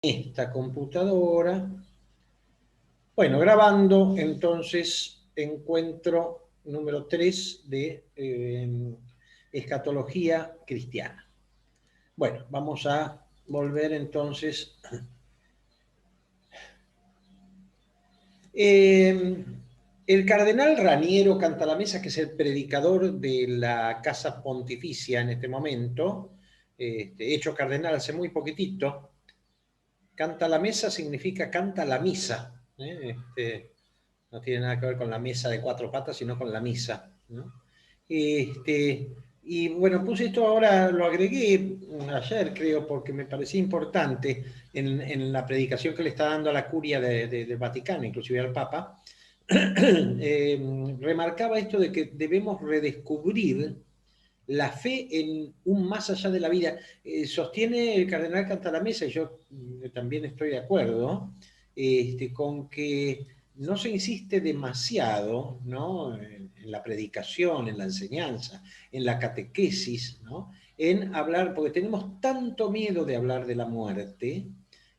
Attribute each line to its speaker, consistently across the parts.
Speaker 1: esta computadora. Bueno, grabando entonces encuentro número 3 de escatología cristiana. Bueno, vamos a volver entonces. El cardenal Raniero Cantalamessa, que es el predicador de la Casa Pontificia en este momento, hecho cardenal hace muy poquitito. Canta la mesa significa canta la misa. No tiene nada que ver con la mesa de 4 patas, sino con la misa, ¿no? Y bueno, puse esto ahora, lo agregué ayer, creo, porque me parecía importante en la predicación que le está dando a la curia del Vaticano, inclusive al Papa. Remarcaba esto de que debemos redescubrir la fe en un más allá de la vida. Sostiene el cardenal Cantalamessa, y yo también estoy de acuerdo, con que no se insiste demasiado, ¿no?, en la predicación, en la enseñanza, en la catequesis, ¿no?, en hablar, porque tenemos tanto miedo de hablar de la muerte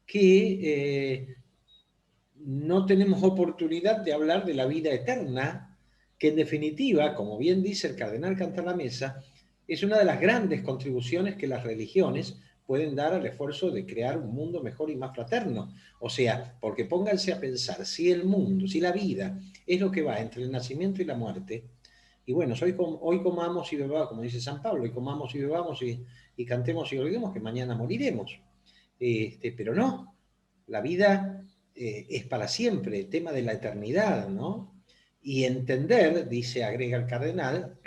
Speaker 1: que no tenemos oportunidad de hablar de la vida eterna, que en definitiva, como bien dice el cardenal Cantalamessa, es una de las grandes contribuciones que las religiones pueden dar al esfuerzo de crear un mundo mejor y más fraterno. O sea, porque pónganse a pensar, si el mundo, si la vida es lo que va entre el nacimiento y la muerte, y bueno, hoy comamos y bebamos, como dice San Pablo, y comamos y bebamos y cantemos y olvidemos que mañana moriremos. Pero no, la vida es para siempre, el tema de la eternidad, ¿no? Y entender, dice, agrega el cardenal,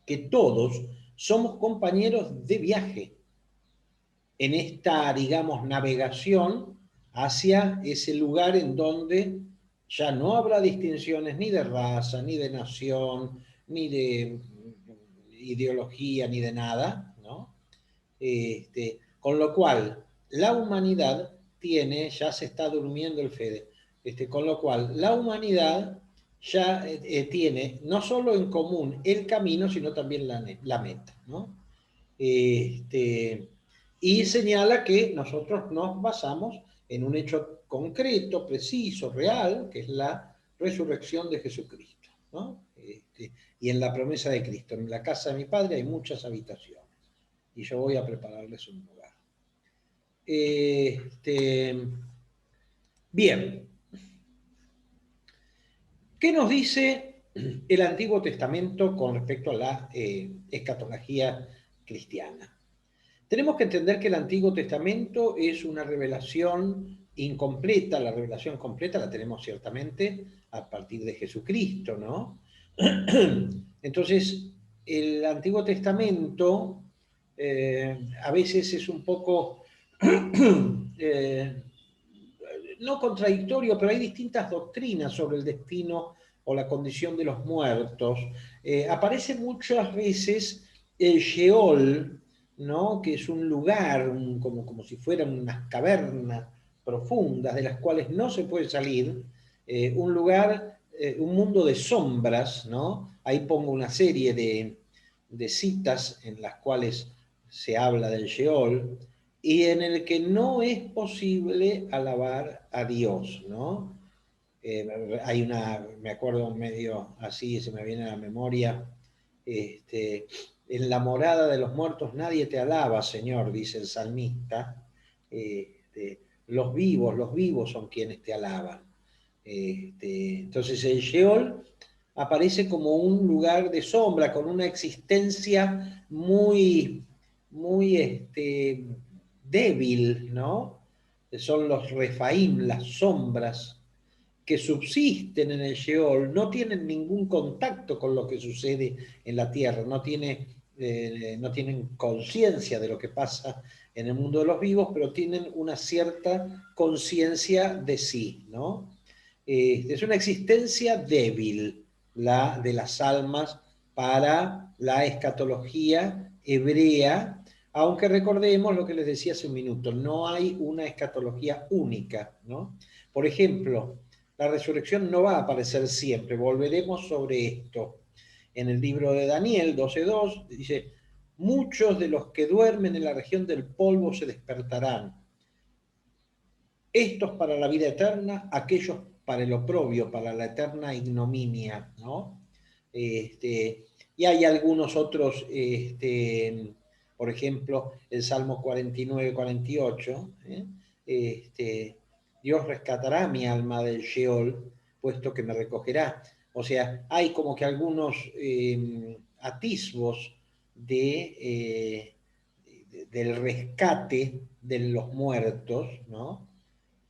Speaker 1: que todos somos compañeros de viaje en esta, digamos, navegación hacia ese lugar en donde ya no habrá distinciones ni de raza, ni de nación, ni de ideología, ni de nada, ¿no? Con lo cual, la humanidad tiene, ya se está durmiendo el Fede, con lo cual la humanidad ya tiene no solo en común el camino, sino también la meta, ¿no? Y señala que nosotros nos basamos en un hecho concreto, preciso, real, que es la resurrección de Jesucristo, ¿no? Y en la promesa de Cristo. En la casa de mi Padre hay muchas habitaciones y yo voy a prepararles un lugar. Bien. ¿Qué nos dice el Antiguo Testamento con respecto a la escatología cristiana? Tenemos que entender que el Antiguo Testamento es una revelación incompleta. La revelación completa la tenemos ciertamente a partir de Jesucristo, ¿no? Entonces, el Antiguo Testamento a veces es un poco no contradictorio, pero hay distintas doctrinas sobre el destino o la condición de los muertos. Aparece muchas veces el Sheol, ¿no?, que es un lugar, como si fueran unas cavernas profundas de las cuales no se puede salir, un lugar, un mundo de sombras, ¿no? Ahí pongo una serie de citas en las cuales se habla del Sheol, y en el que no es posible alabar a Dios, ¿no? Hay me acuerdo medio así, se me viene a la memoria, en la morada de los muertos nadie te alaba, Señor, dice el salmista. Los vivos son quienes te alaban. Entonces el Sheol aparece como un lugar de sombra, con una existencia muy, muy débil, ¿no? Son los refaim, las sombras que subsisten en el Sheol, no tienen ningún contacto con lo que sucede en la tierra, no tienen conciencia de lo que pasa en el mundo de los vivos, pero tienen una cierta conciencia de sí, ¿no? Es una existencia débil la de las almas para la escatología hebrea, aunque recordemos lo que les decía hace un minuto, no hay una escatología única, ¿no? Por ejemplo, la resurrección no va a aparecer siempre, volveremos sobre esto. En el libro de Daniel 12:2 dice, muchos de los que duermen en la región del polvo se despertarán, estos para la vida eterna, aquellos para el oprobio, para la eterna ignominia, ¿no? Y hay algunos otros, por ejemplo, el Salmo 49, 48, Dios rescatará mi alma del Sheol, puesto que me recogerá. O sea, hay como que algunos atisbos del rescate de los muertos, ¿no?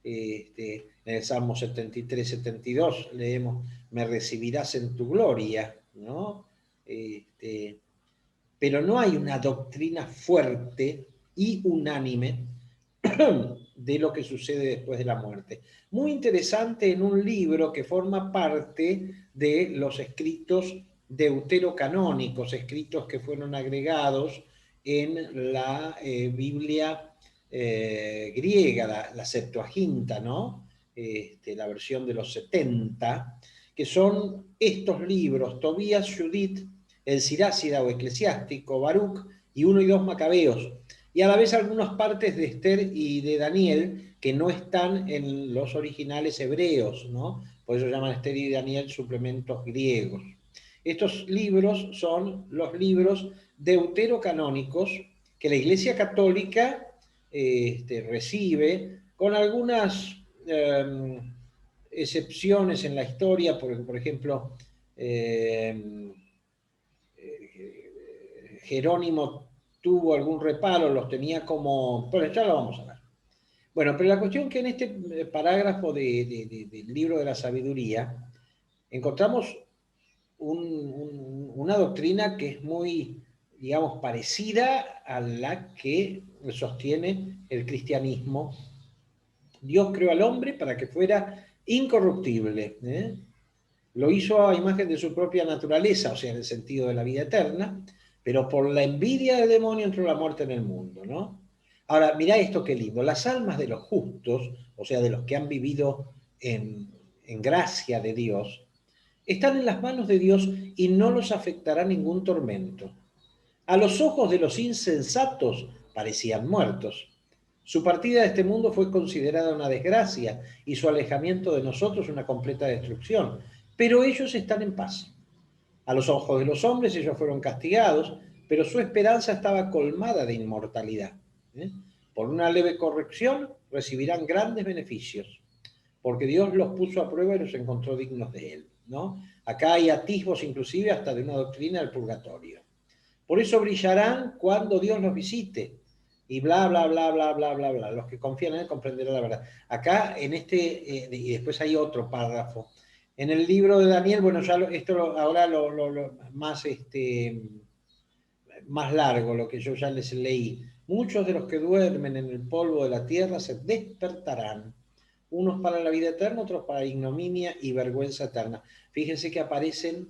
Speaker 1: En el Salmo 73, 72 leemos, me recibirás en tu gloria, ¿no? Pero no hay una doctrina fuerte y unánime de lo que sucede después de la muerte. Muy interesante en un libro que forma parte de los escritos deuterocanónicos, escritos que fueron agregados en la Biblia griega, la Septuaginta, ¿no? La versión de los 70, que son estos libros, Tobías, Judith, el Sirácida o Eclesiástico, Baruch y 1 y 2 Macabeos, y a la vez algunas partes de Esther y de Daniel que no están en los originales hebreos, ¿no? Por eso llaman Esther y Daniel suplementos griegos. Estos libros son los libros deuterocanónicos que la Iglesia Católica recibe con algunas excepciones en la historia, por ejemplo, Jerónimo tuvo algún reparo, los tenía como... Bueno, ya lo vamos a ver. Bueno, pero la cuestión que en este parágrafo del libro de la sabiduría encontramos una doctrina que es muy, digamos, parecida a la que sostiene el cristianismo. Dios creó al hombre para que fuera incorruptible, ¿eh? Lo hizo a imagen de su propia naturaleza, o sea, en el sentido de la vida eterna, pero por la envidia del demonio entró la muerte en el mundo, ¿no? Ahora, mirá esto qué lindo. Las almas de los justos, o sea, de los que han vivido en gracia de Dios, están en las manos de Dios y no los afectará ningún tormento. A los ojos de los insensatos parecían muertos. Su partida de este mundo fue considerada una desgracia y su alejamiento de nosotros una completa destrucción. Pero ellos están en paz. A los ojos de los hombres ellos fueron castigados, pero su esperanza estaba colmada de inmortalidad. Por una leve corrección recibirán grandes beneficios, porque Dios los puso a prueba y los encontró dignos de él, ¿no? Acá hay atisbos inclusive hasta de una doctrina del purgatorio. Por eso brillarán cuando Dios los visite. Y bla, bla, bla, bla, bla, bla, bla. Los que confían en él comprenderán la verdad. Acá, en y después hay otro párrafo. En el libro de Daniel, bueno, ya ahora más, más largo, lo que yo ya les leí. Muchos de los que duermen en el polvo de la tierra se despertarán. Unos para la vida eterna, otros para ignominia y vergüenza eterna. Fíjense que aparecen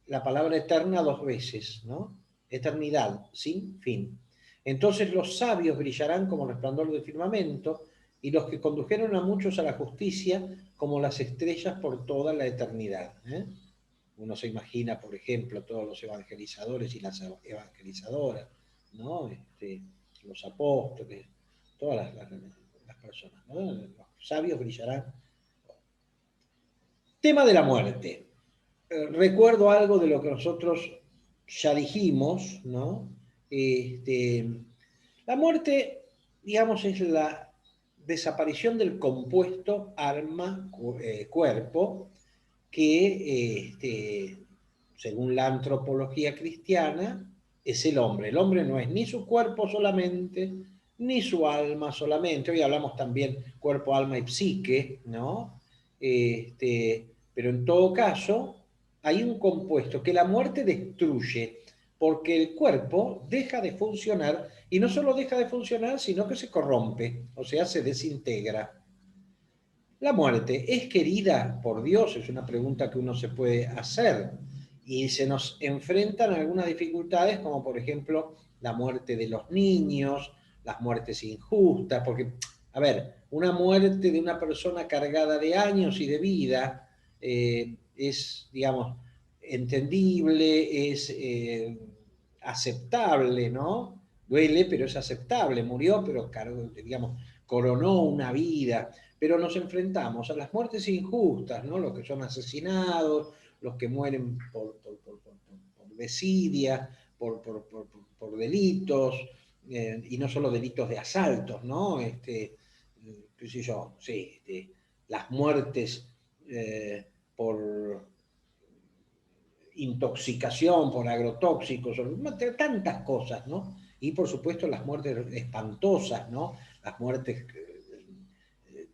Speaker 1: la palabra eterna 2 veces, ¿no? Eternidad, sin fin. Entonces los sabios brillarán como resplandor del firmamento y los que condujeron a muchos a la justicia como las estrellas por toda la eternidad. Uno se imagina, por ejemplo, todos los evangelizadores y las evangelizadoras, ¿no? Los apóstoles, todas las personas, ¿no? Los sabios brillarán. Tema de la muerte. Recuerdo algo de lo que nosotros ya dijimos, ¿no? La muerte, digamos, es la desaparición del compuesto alma-cuerpo que, según la antropología cristiana, es el hombre. El hombre no es ni su cuerpo solamente, ni su alma solamente. Hoy hablamos también cuerpo, alma y psique, ¿no? Pero en todo caso, hay un compuesto que la muerte destruye, porque el cuerpo deja de funcionar, y no solo deja de funcionar, sino que se corrompe, o sea, se desintegra. ¿La muerte es querida por Dios? Es una pregunta que uno se puede hacer. Y se nos enfrentan algunas dificultades, como por ejemplo la muerte de los niños, las muertes injustas, porque, a ver, una muerte de una persona cargada de años y de vida es, digamos, entendible, es aceptable, ¿no? Duele, pero es aceptable. Murió, pero, digamos, coronó una vida, pero nos enfrentamos a las muertes injustas, ¿no? Los que son asesinados, los que mueren por desidia, por delitos, y no solo delitos de asaltos, ¿no? Qué sé yo, sí, las muertes por intoxicación, por agrotóxicos, tantas cosas, ¿no? Y por supuesto las muertes espantosas, ¿no? Las muertes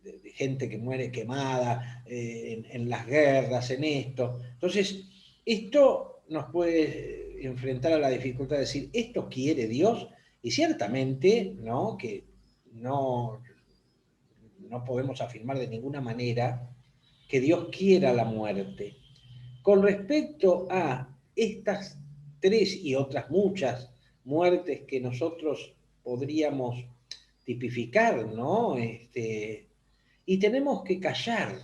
Speaker 1: de gente que muere quemada en las guerras, en esto. Entonces, esto nos puede enfrentar a la dificultad de decir, ¿esto quiere Dios? Y ciertamente, ¿no? Que no podemos afirmar de ninguna manera que Dios quiera la muerte. Con respecto a estas 3 y otras muchas muertes que nosotros podríamos tipificar, ¿no? Y tenemos que callar,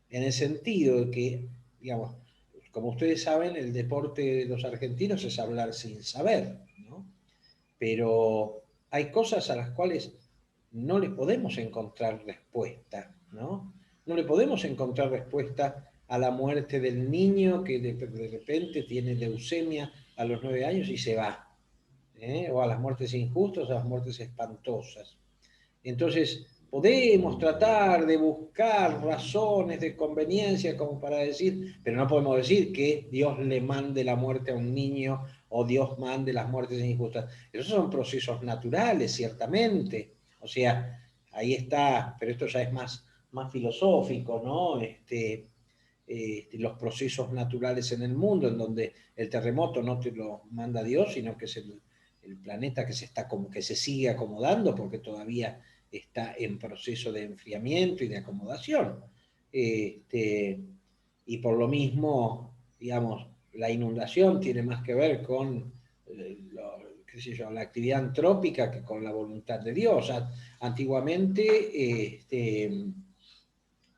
Speaker 1: en el sentido de que, digamos, como ustedes saben, el deporte de los argentinos es hablar sin saber, ¿no? Pero hay cosas a las cuales no le podemos encontrar respuesta, ¿no? No le podemos encontrar respuesta a la muerte del niño que de repente tiene leucemia a los 9 años y se va, o a las muertes injustas, a las muertes espantosas. Entonces, podemos tratar de buscar razones de conveniencia como para decir, pero no podemos decir que Dios le mande la muerte a un niño o Dios mande las muertes injustas. Esos son procesos naturales, ciertamente. O sea, ahí está, pero esto ya es más filosófico, ¿no? Los procesos naturales en el mundo, en donde el terremoto no te lo manda Dios, sino que es el planeta que que se sigue acomodando porque todavía está en proceso de enfriamiento y de acomodación. Y por lo mismo, digamos, la inundación tiene más que ver con qué sé yo, la actividad antrópica que con la voluntad de Dios. Antiguamente,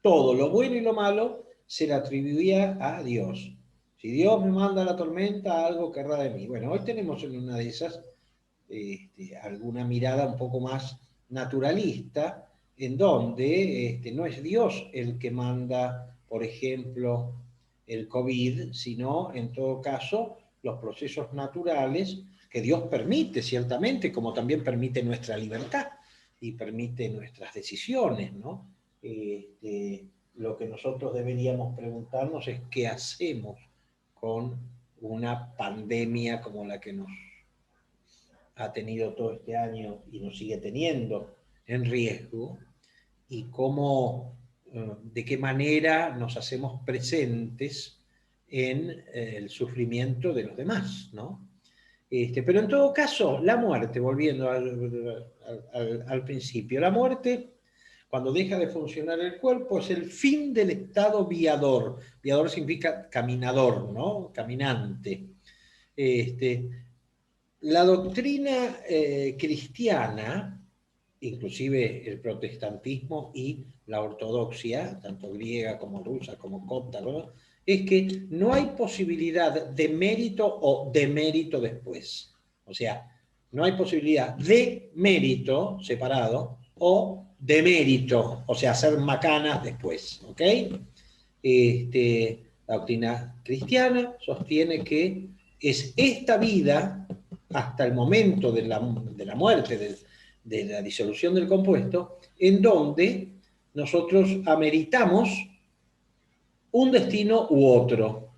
Speaker 1: todo lo bueno y lo malo se le atribuía a Dios. Si Dios me manda la tormenta, algo querrá de mí. Bueno, hoy tenemos en una de esas alguna mirada un poco más naturalista, en donde no es Dios el que manda, por ejemplo, el COVID, sino en todo caso los procesos naturales que Dios permite, ciertamente, como también permite nuestra libertad y permite nuestras decisiones, ¿no? Lo que nosotros deberíamos preguntarnos es qué hacemos con una pandemia como la que nos ha tenido todo este año y nos sigue teniendo en riesgo, y cómo, de qué manera nos hacemos presentes en el sufrimiento de los demás, ¿no? Pero en todo caso, la muerte, volviendo al principio, la muerte, cuando deja de funcionar el cuerpo, es el fin del estado viador. Viador significa caminador, ¿no? Caminante. La doctrina cristiana, inclusive el protestantismo y la ortodoxia, tanto griega como rusa como copta, ¿no? Es que no hay posibilidad de mérito o demérito después. O sea, no hay posibilidad de mérito separado o de mérito, o sea, hacer macanas después. ¿Ok? La doctrina cristiana sostiene que es esta vida, hasta el momento de la muerte, de la disolución del compuesto, en donde nosotros ameritamos un destino u otro.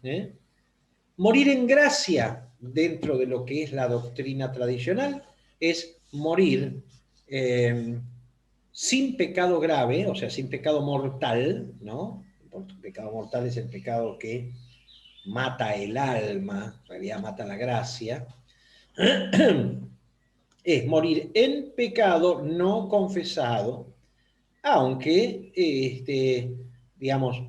Speaker 1: Morir en gracia, dentro de lo que es la doctrina tradicional, es morir sin pecado grave, o sea, sin pecado mortal, ¿no? Porque el pecado mortal es el pecado que mata el alma, en realidad mata la gracia. Es morir en pecado no confesado, aunque, digamos,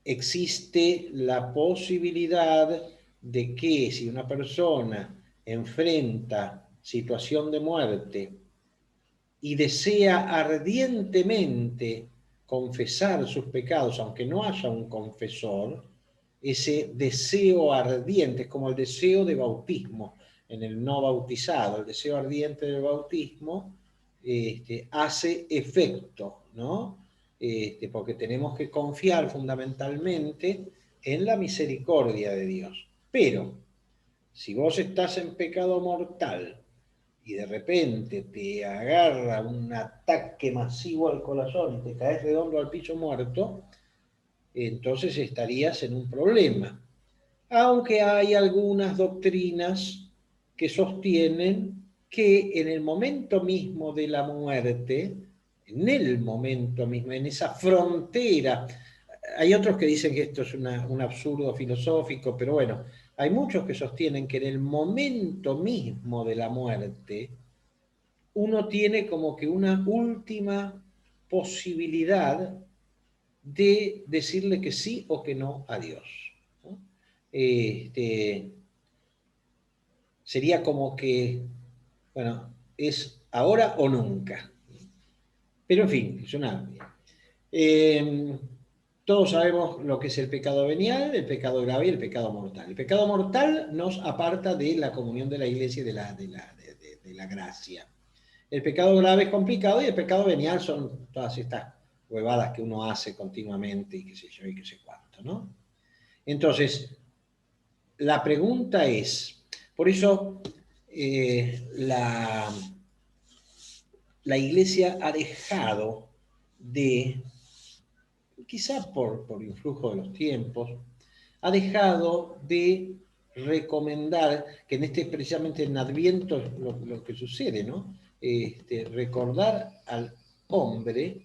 Speaker 1: existe la posibilidad de que si una persona enfrenta situación de muerte y desea ardientemente confesar sus pecados, aunque no haya un confesor, ese deseo ardiente es como el deseo de bautismo en el no bautizado, el deseo ardiente del bautismo hace efecto, ¿no? Porque tenemos que confiar fundamentalmente en la misericordia de Dios. Pero, si vos estás en pecado mortal y de repente te agarra un ataque masivo al corazón y te caes redondo al piso muerto, entonces estarías en un problema. Aunque hay algunas doctrinas que sostienen que en el momento mismo de la muerte, en el momento mismo, en esa frontera, hay otros que dicen que esto es un absurdo filosófico, pero bueno, hay muchos que sostienen que en el momento mismo de la muerte, uno tiene como que una última posibilidad de decirle que sí o que no a Dios, ¿no? Este, sería como que, bueno, es ahora o nunca. Pero en fin, es una... Eh, todos sabemos lo que es el pecado venial, el pecado grave y el pecado mortal. El pecado mortal nos aparta de la comunión de la iglesia y de la gracia. El pecado grave es complicado y el pecado venial son todas estas huevadas que uno hace continuamente y qué sé yo y qué sé cuánto, ¿no? Entonces, la pregunta es, por eso la iglesia ha dejado de, quizá por influjo de los tiempos, ha dejado de recomendar, que en precisamente en Adviento es lo que sucede, ¿no? Recordar al hombre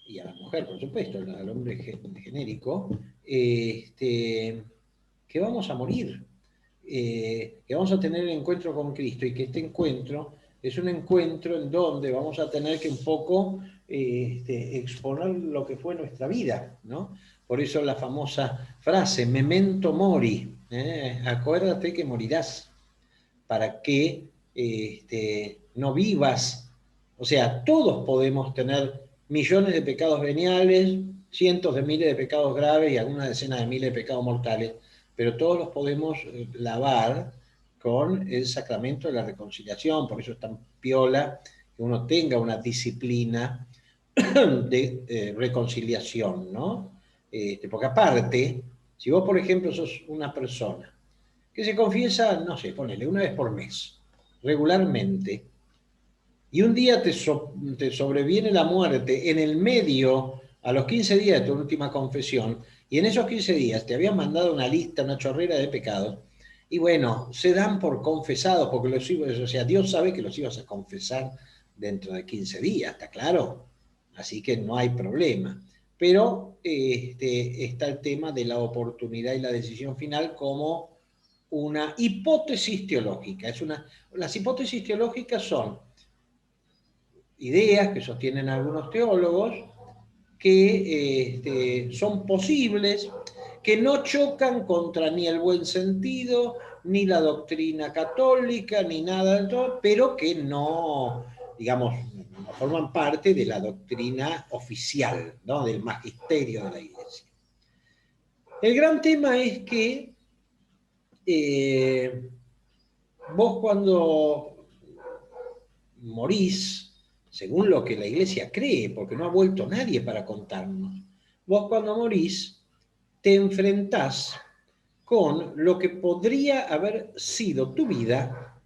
Speaker 1: y a la mujer, por supuesto, al hombre genérico, que vamos a morir, que vamos a tener el encuentro con Cristo y que este encuentro es un encuentro en donde vamos a tener que un poco exponer lo que fue nuestra vida, ¿no? Por eso la famosa frase, memento mori, acuérdate que morirás, para que no vivas. O sea, todos podemos tener millones de pecados veniales, cientos de miles de pecados graves y algunas decenas de miles de pecados mortales, pero todos los podemos lavar con el sacramento de la reconciliación. Por eso es tan piola que uno tenga una disciplina de reconciliación, ¿no? Porque aparte, si vos, por ejemplo, sos una persona que se confiesa, no sé, ponele, una vez por mes, regularmente, y un día te sobreviene la muerte en el medio, a los 15 días de tu última confesión, y en esos 15 días te habían mandado una lista, una chorrera de pecados, y bueno, se dan por confesados, porque o sea, Dios sabe que los ibas a confesar dentro de 15 días, ¿está claro? Así que no hay problema. Pero está el tema de la oportunidad y la decisión final como una hipótesis teológica. Las hipótesis teológicas son ideas que sostienen algunos teólogos que son posibles, que no chocan contra ni el buen sentido, ni la doctrina católica, ni nada de todo, pero que no, digamos, no forman parte de la doctrina oficial, ¿no? Del magisterio de la Iglesia. El gran tema es que vos cuando morís, según lo que la iglesia cree, porque no ha vuelto nadie para contarnos, vos cuando morís te enfrentás con lo que podría haber sido tu vida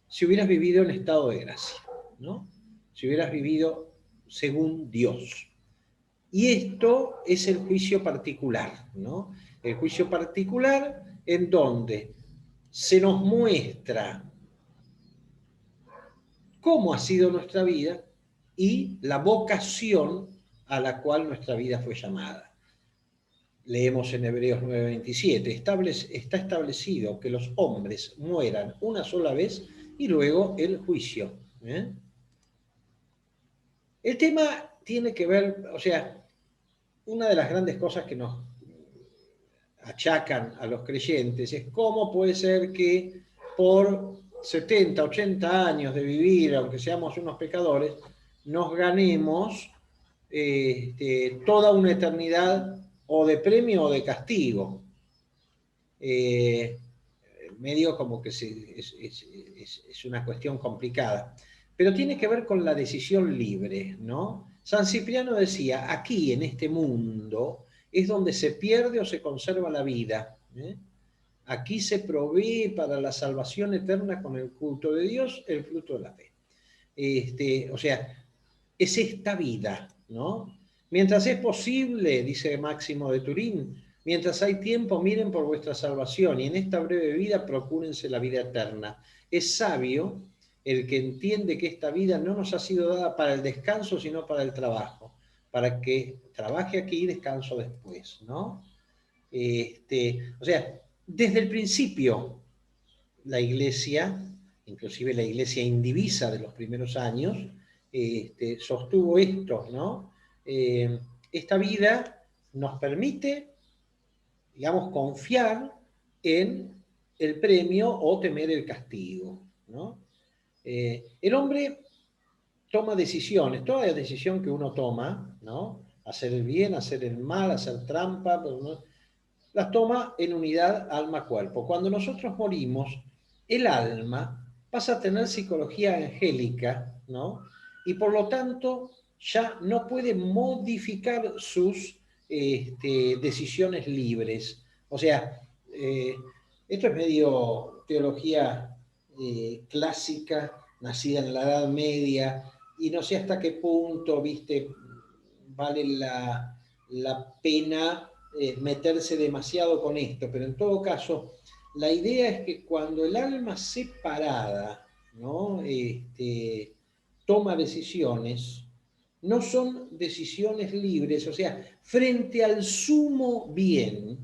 Speaker 1: si hubieras vivido en estado de gracia, ¿no? Si hubieras vivido según Dios. Y esto es el juicio particular, ¿no? El juicio particular en donde se nos muestra cómo ha sido nuestra vida y la vocación a la cual nuestra vida fue llamada. Leemos en Hebreos 9:27, está establecido que los hombres mueran una sola vez y luego el juicio. El tema tiene que ver, o sea, una de las grandes cosas que nos achacan a los creyentes es cómo puede ser que por 70, 80 años de vivir, aunque seamos unos pecadores, nos ganemos toda una eternidad o de premio o de castigo. Medio como que es una cuestión complicada. pero tiene que ver con la decisión libre, ¿no? San Cipriano decía, aquí en este mundo es donde se pierde o se conserva la vida, ¿eh? Aquí se provee para la salvación eterna con el culto de Dios, el fruto de la fe. O sea, es esta vida, ¿no? Mientras es posible, dice Máximo de Turín, mientras hay tiempo, miren por vuestra salvación y en esta breve vida procúrense la vida eterna. Es sabio el que entiende que esta vida no nos ha sido dada para el descanso, sino para el trabajo, para que trabaje aquí y descanso después, ¿no? O sea, desde el principio, la Iglesia, inclusive la Iglesia indivisa de los primeros años, sostuvo esto, ¿no? Esta vida nos permite, digamos, confiar en el premio o temer el castigo, ¿no? El hombre toma decisiones, toda decisión que uno toma, ¿no? Hacer el bien, hacer el mal, hacer trampa, pero no, las toma en unidad alma-cuerpo. Cuando nosotros morimos, el alma pasa a tener psicología angélica, ¿no? Y por lo tanto ya no puede modificar sus decisiones libres. O sea, esto es medio teología clásica, nacida en la Edad Media, y no sé hasta qué punto, viste, vale la pena meterse demasiado con esto, pero en todo caso, la idea es que cuando el alma separada, ¿no? Toma decisiones, no son decisiones libres, o sea, frente al sumo bien,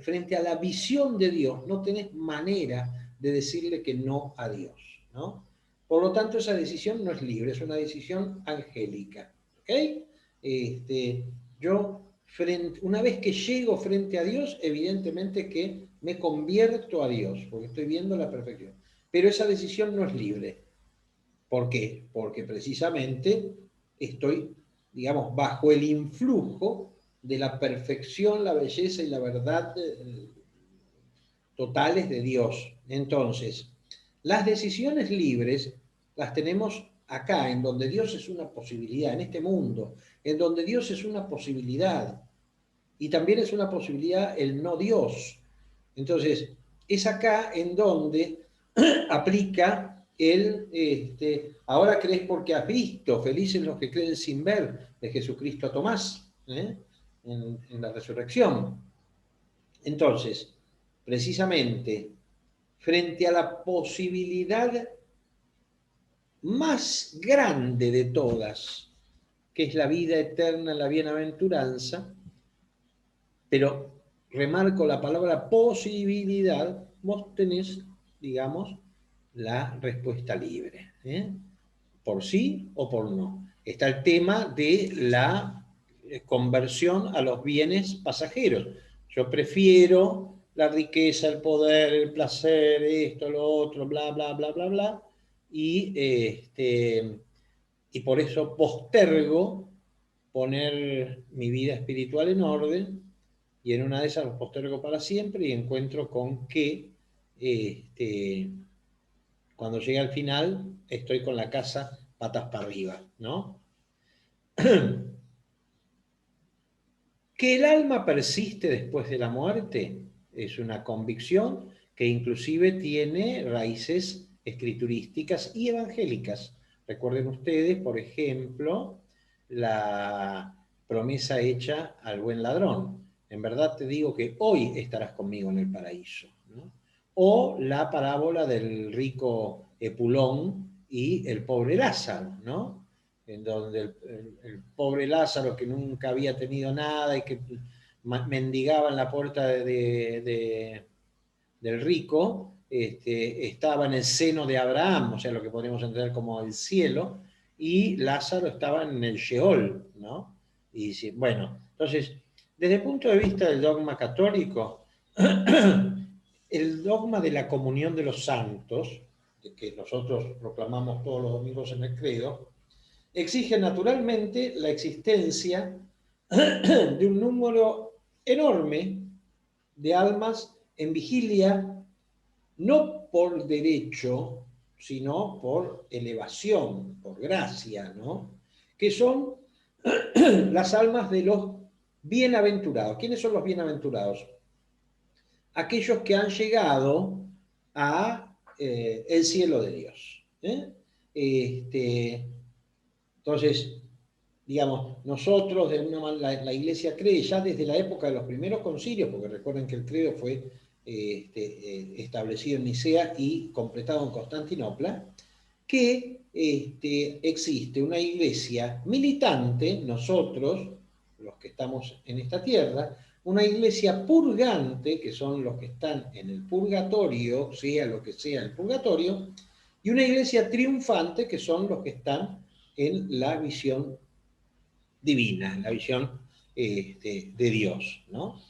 Speaker 1: frente a la visión de Dios, no tenés manera de decirle que no a Dios, ¿no? Por lo tanto, esa decisión no es libre, es una decisión angélica, ¿ok? Yo, una vez que llego frente a Dios, evidentemente que me convierto a Dios, porque estoy viendo la perfección. Pero esa decisión no es libre. ¿Por qué? Porque precisamente estoy, digamos, bajo el influjo de la perfección, la belleza y la verdad totales de Dios. Entonces, las decisiones libres las tenemos acá, en donde Dios es una posibilidad, en este mundo, en donde Dios es una posibilidad. Y también es una posibilidad el no Dios. Entonces, es acá en donde aplica ahora crees porque has visto, felices los que creen sin ver, de Jesucristo a Tomás, en la resurrección. Entonces, precisamente, frente a la posibilidad más grande de todas, que es la vida eterna, la bienaventuranza, pero remarco la palabra posibilidad, vos tenés, digamos, la respuesta libre, por sí o por no. Está el tema de la conversión a los bienes pasajeros. Yo prefiero la riqueza, el poder, el placer, esto, lo otro, bla, bla, bla, bla, bla, y por eso postergo poner mi vida espiritual en orden, y en una de esas los postergo para siempre y encuentro con que cuando llegue al final estoy con la casa patas para arriba, ¿no? Que el alma persiste después de la muerte es una convicción que inclusive tiene raíces escriturísticas y evangélicas. Recuerden ustedes, por ejemplo, la promesa hecha al buen ladrón. En verdad te digo que hoy estarás conmigo en el paraíso, ¿no? O la parábola del rico Epulón y el pobre Lázaro, ¿no? En donde el pobre Lázaro, que nunca había tenido nada y que mendigaba en la puerta del rico, estaba en el seno de Abraham, o sea, lo que podemos entender como el cielo, y Lázaro estaba en el Sheol, ¿no? Y bueno, entonces, desde el punto de vista del dogma católico, el dogma de la comunión de los santos, que nosotros proclamamos todos los domingos en el credo, exige naturalmente la existencia de un número enorme de almas en vigilia, no por derecho, sino por elevación, por gracia, ¿no? Que son las almas de los bienaventurados. ¿Quiénes son los bienaventurados? Aquellos que han llegado a el cielo de Dios. Entonces, digamos, nosotros de una manera, la Iglesia cree ya desde la época de los primeros concilios, porque recuerden que el credo fue establecido en Nicea y completado en Constantinopla, que existe una iglesia militante, nosotros, los que estamos en esta tierra, una iglesia purgante, que son los que están en el purgatorio, sea lo que sea el purgatorio, y una iglesia triunfante, que son los que están en la visión divina, la visión de Dios, ¿no?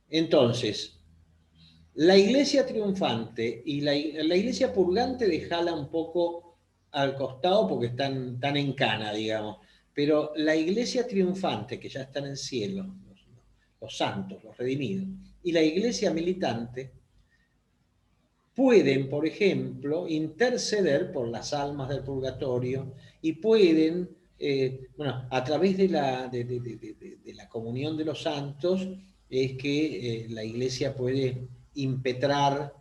Speaker 1: Entonces, la iglesia triunfante y la iglesia purgante dejala un poco al costado porque están en cana, digamos. Pero la iglesia triunfante, que ya está en el cielo, los santos, los redimidos, y la iglesia militante, pueden, por ejemplo, interceder por las almas del purgatorio y pueden, bueno, a través de la comunión de los santos, es que la iglesia puede impetrar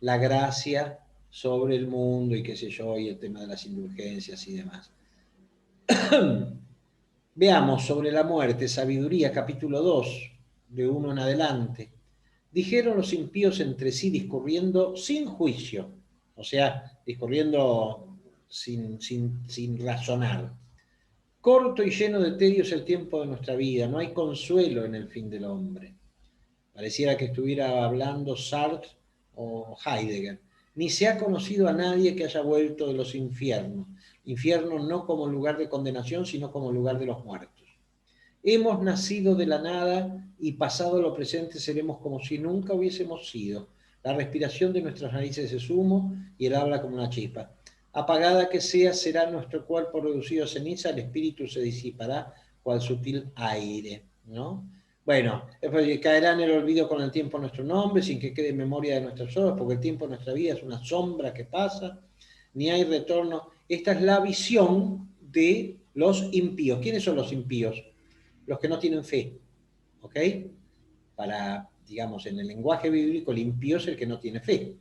Speaker 1: la gracia sobre el mundo y qué sé yo, y el tema de las indulgencias y demás. Veamos sobre la muerte, Sabiduría, capítulo 2, de 1 en adelante. Dijeron los impíos entre sí, discurriendo sin juicio, o sea, discurriendo sin razonar. Corto y lleno de tedio es el tiempo de nuestra vida, no hay consuelo en el fin del hombre. Pareciera que estuviera hablando Sartre o Heidegger. Ni se ha conocido a nadie que haya vuelto de los infiernos. Infierno no como lugar de condenación, sino como lugar de los muertos. Hemos nacido de la nada y pasado lo presente seremos como si nunca hubiésemos sido. La respiración de nuestras narices es humo y el habla como una chispa. Apagada que sea, será nuestro cuerpo reducido a ceniza, el espíritu se disipará cual sutil aire, ¿no? Bueno, caerá en el olvido con el tiempo nuestro nombre, sin que quede memoria de nuestras obras, porque el tiempo de nuestra vida es una sombra que pasa, ni hay retorno. Esta es la visión de los impíos. ¿Quiénes son los impíos? Los que no tienen fe, ¿ok? Para, digamos, en el lenguaje bíblico, el impío es el que no tiene fe.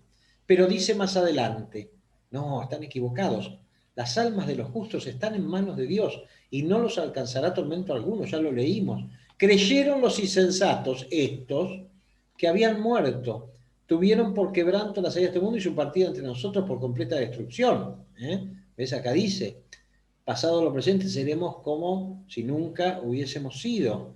Speaker 1: Pero dice más adelante, no, están equivocados. Las almas de los justos están en manos de Dios y no los alcanzará tormento alguno, ya lo leímos. Creyeron los insensatos, estos, que habían muerto. Tuvieron por quebranto la salida de este mundo y su partida entre nosotros por completa destrucción. ¿Ves? Acá dice, pasado lo presente seremos como si nunca hubiésemos sido.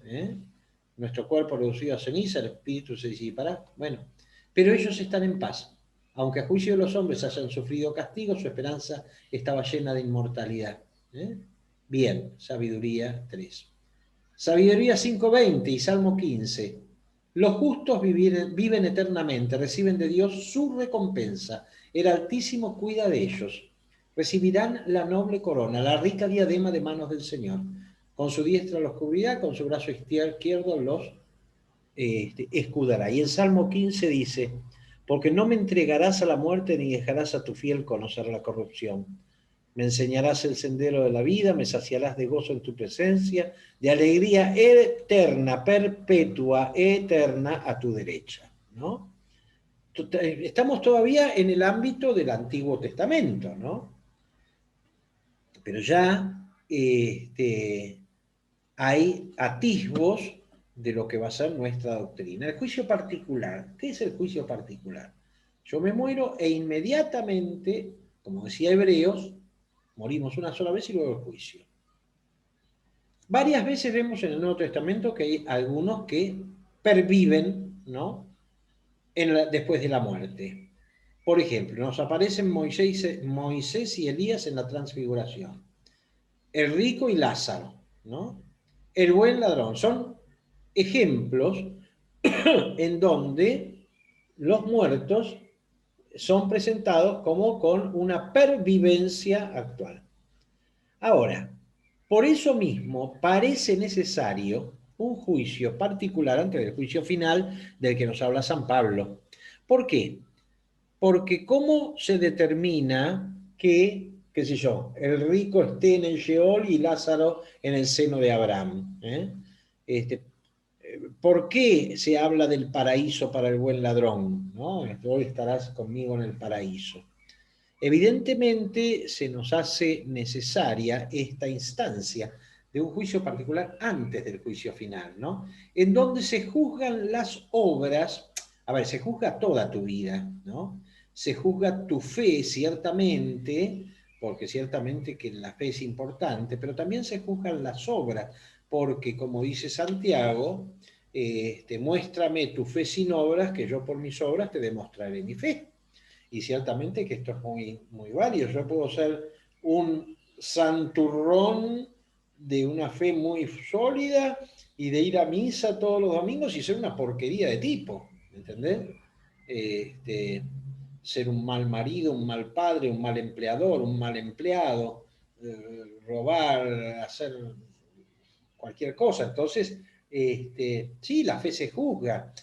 Speaker 1: Nuestro cuerpo reducido a ceniza, el espíritu se disipará. Bueno, pero ellos están en paz. Aunque a juicio de los hombres hayan sufrido castigo, su esperanza estaba llena de inmortalidad. Bien, Sabiduría 3. Sabiduría 5:20 y Salmo 15. Los justos viven eternamente, reciben de Dios su recompensa. El Altísimo cuida de ellos. Recibirán la noble corona, la rica diadema de manos del Señor. Con su diestra los cubrirá, con su brazo izquierdo los escudará. Y el Salmo 15 dice, porque no me entregarás a la muerte ni dejarás a tu fiel conocer la corrupción. Me enseñarás el sendero de la vida, me saciarás de gozo en tu presencia, de alegría eterna, perpetua, eterna a tu derecha, ¿no? Estamos todavía en el ámbito del Antiguo Testamento, ¿no? Pero ya hay atisbos de lo que va a ser nuestra doctrina. El juicio particular. ¿Qué es el juicio particular? Yo me muero e inmediatamente, como decía Hebreos, morimos una sola vez y luego el juicio. Varias veces vemos en el Nuevo Testamento que hay algunos que perviven, ¿no? Después de la muerte. Por ejemplo, nos aparecen Moisés y Elías en la transfiguración. El rico y Lázaro, ¿no? El buen ladrón. Son ejemplos en donde los muertos son presentados como con una pervivencia actual. Ahora, por eso mismo parece necesario un juicio particular antes del juicio final del que nos habla San Pablo. ¿Por qué? Porque ¿cómo se determina que, qué sé yo, el rico esté en el Sheol y Lázaro en el seno de Abraham. Este, ¿Por qué se habla del paraíso para el buen ladrón? ¿No? Hoy estarás conmigo en el paraíso. Evidentemente se nos hace necesaria esta instancia de un juicio particular antes del juicio final, ¿no? En donde se juzgan las obras, a ver, se juzga toda tu vida, ¿no? Se juzga tu fe, ciertamente, porque ciertamente que la fe es importante, pero también se juzgan las obras, porque como dice Santiago, muéstrame tu fe sin obras, que yo por mis obras te demostraré mi fe. Y ciertamente que esto es muy, muy válido. Yo puedo ser un santurrón de una fe muy sólida y de ir a misa todos los domingos y ser una porquería de tipo, ¿entendés? Este, Ser un mal marido, un mal padre, un mal empleador, un mal empleado, robar, hacer cualquier cosa. Entonces, sí, la fe se juzga,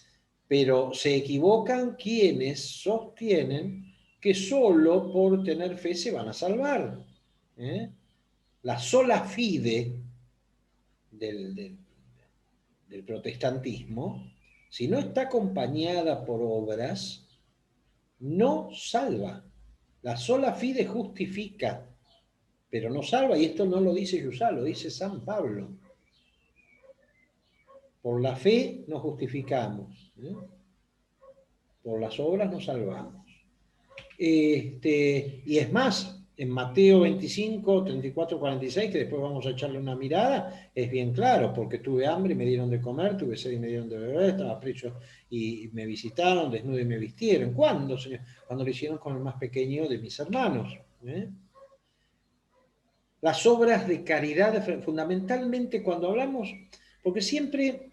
Speaker 1: pero se equivocan quienes sostienen que solo por tener fe se van a salvar. ¿Eh? La sola fide del protestantismo, si no está acompañada por obras, no salva. La sola fide justifica, pero no salva, y esto no lo dice Yusá, lo dice San Pablo. Por la fe nos justificamos, por las obras nos salvamos. Y es más, en Mateo 25, 34, 46, que después vamos a echarle una mirada, es bien claro, porque tuve hambre y me dieron de comer, tuve sed y me dieron de beber, estaba preso y me visitaron, desnudo y me vistieron. ¿Cuándo, Señor? Cuando lo hicieron con el más pequeño de mis hermanos. Las obras de caridad, fundamentalmente cuando hablamos, porque siempre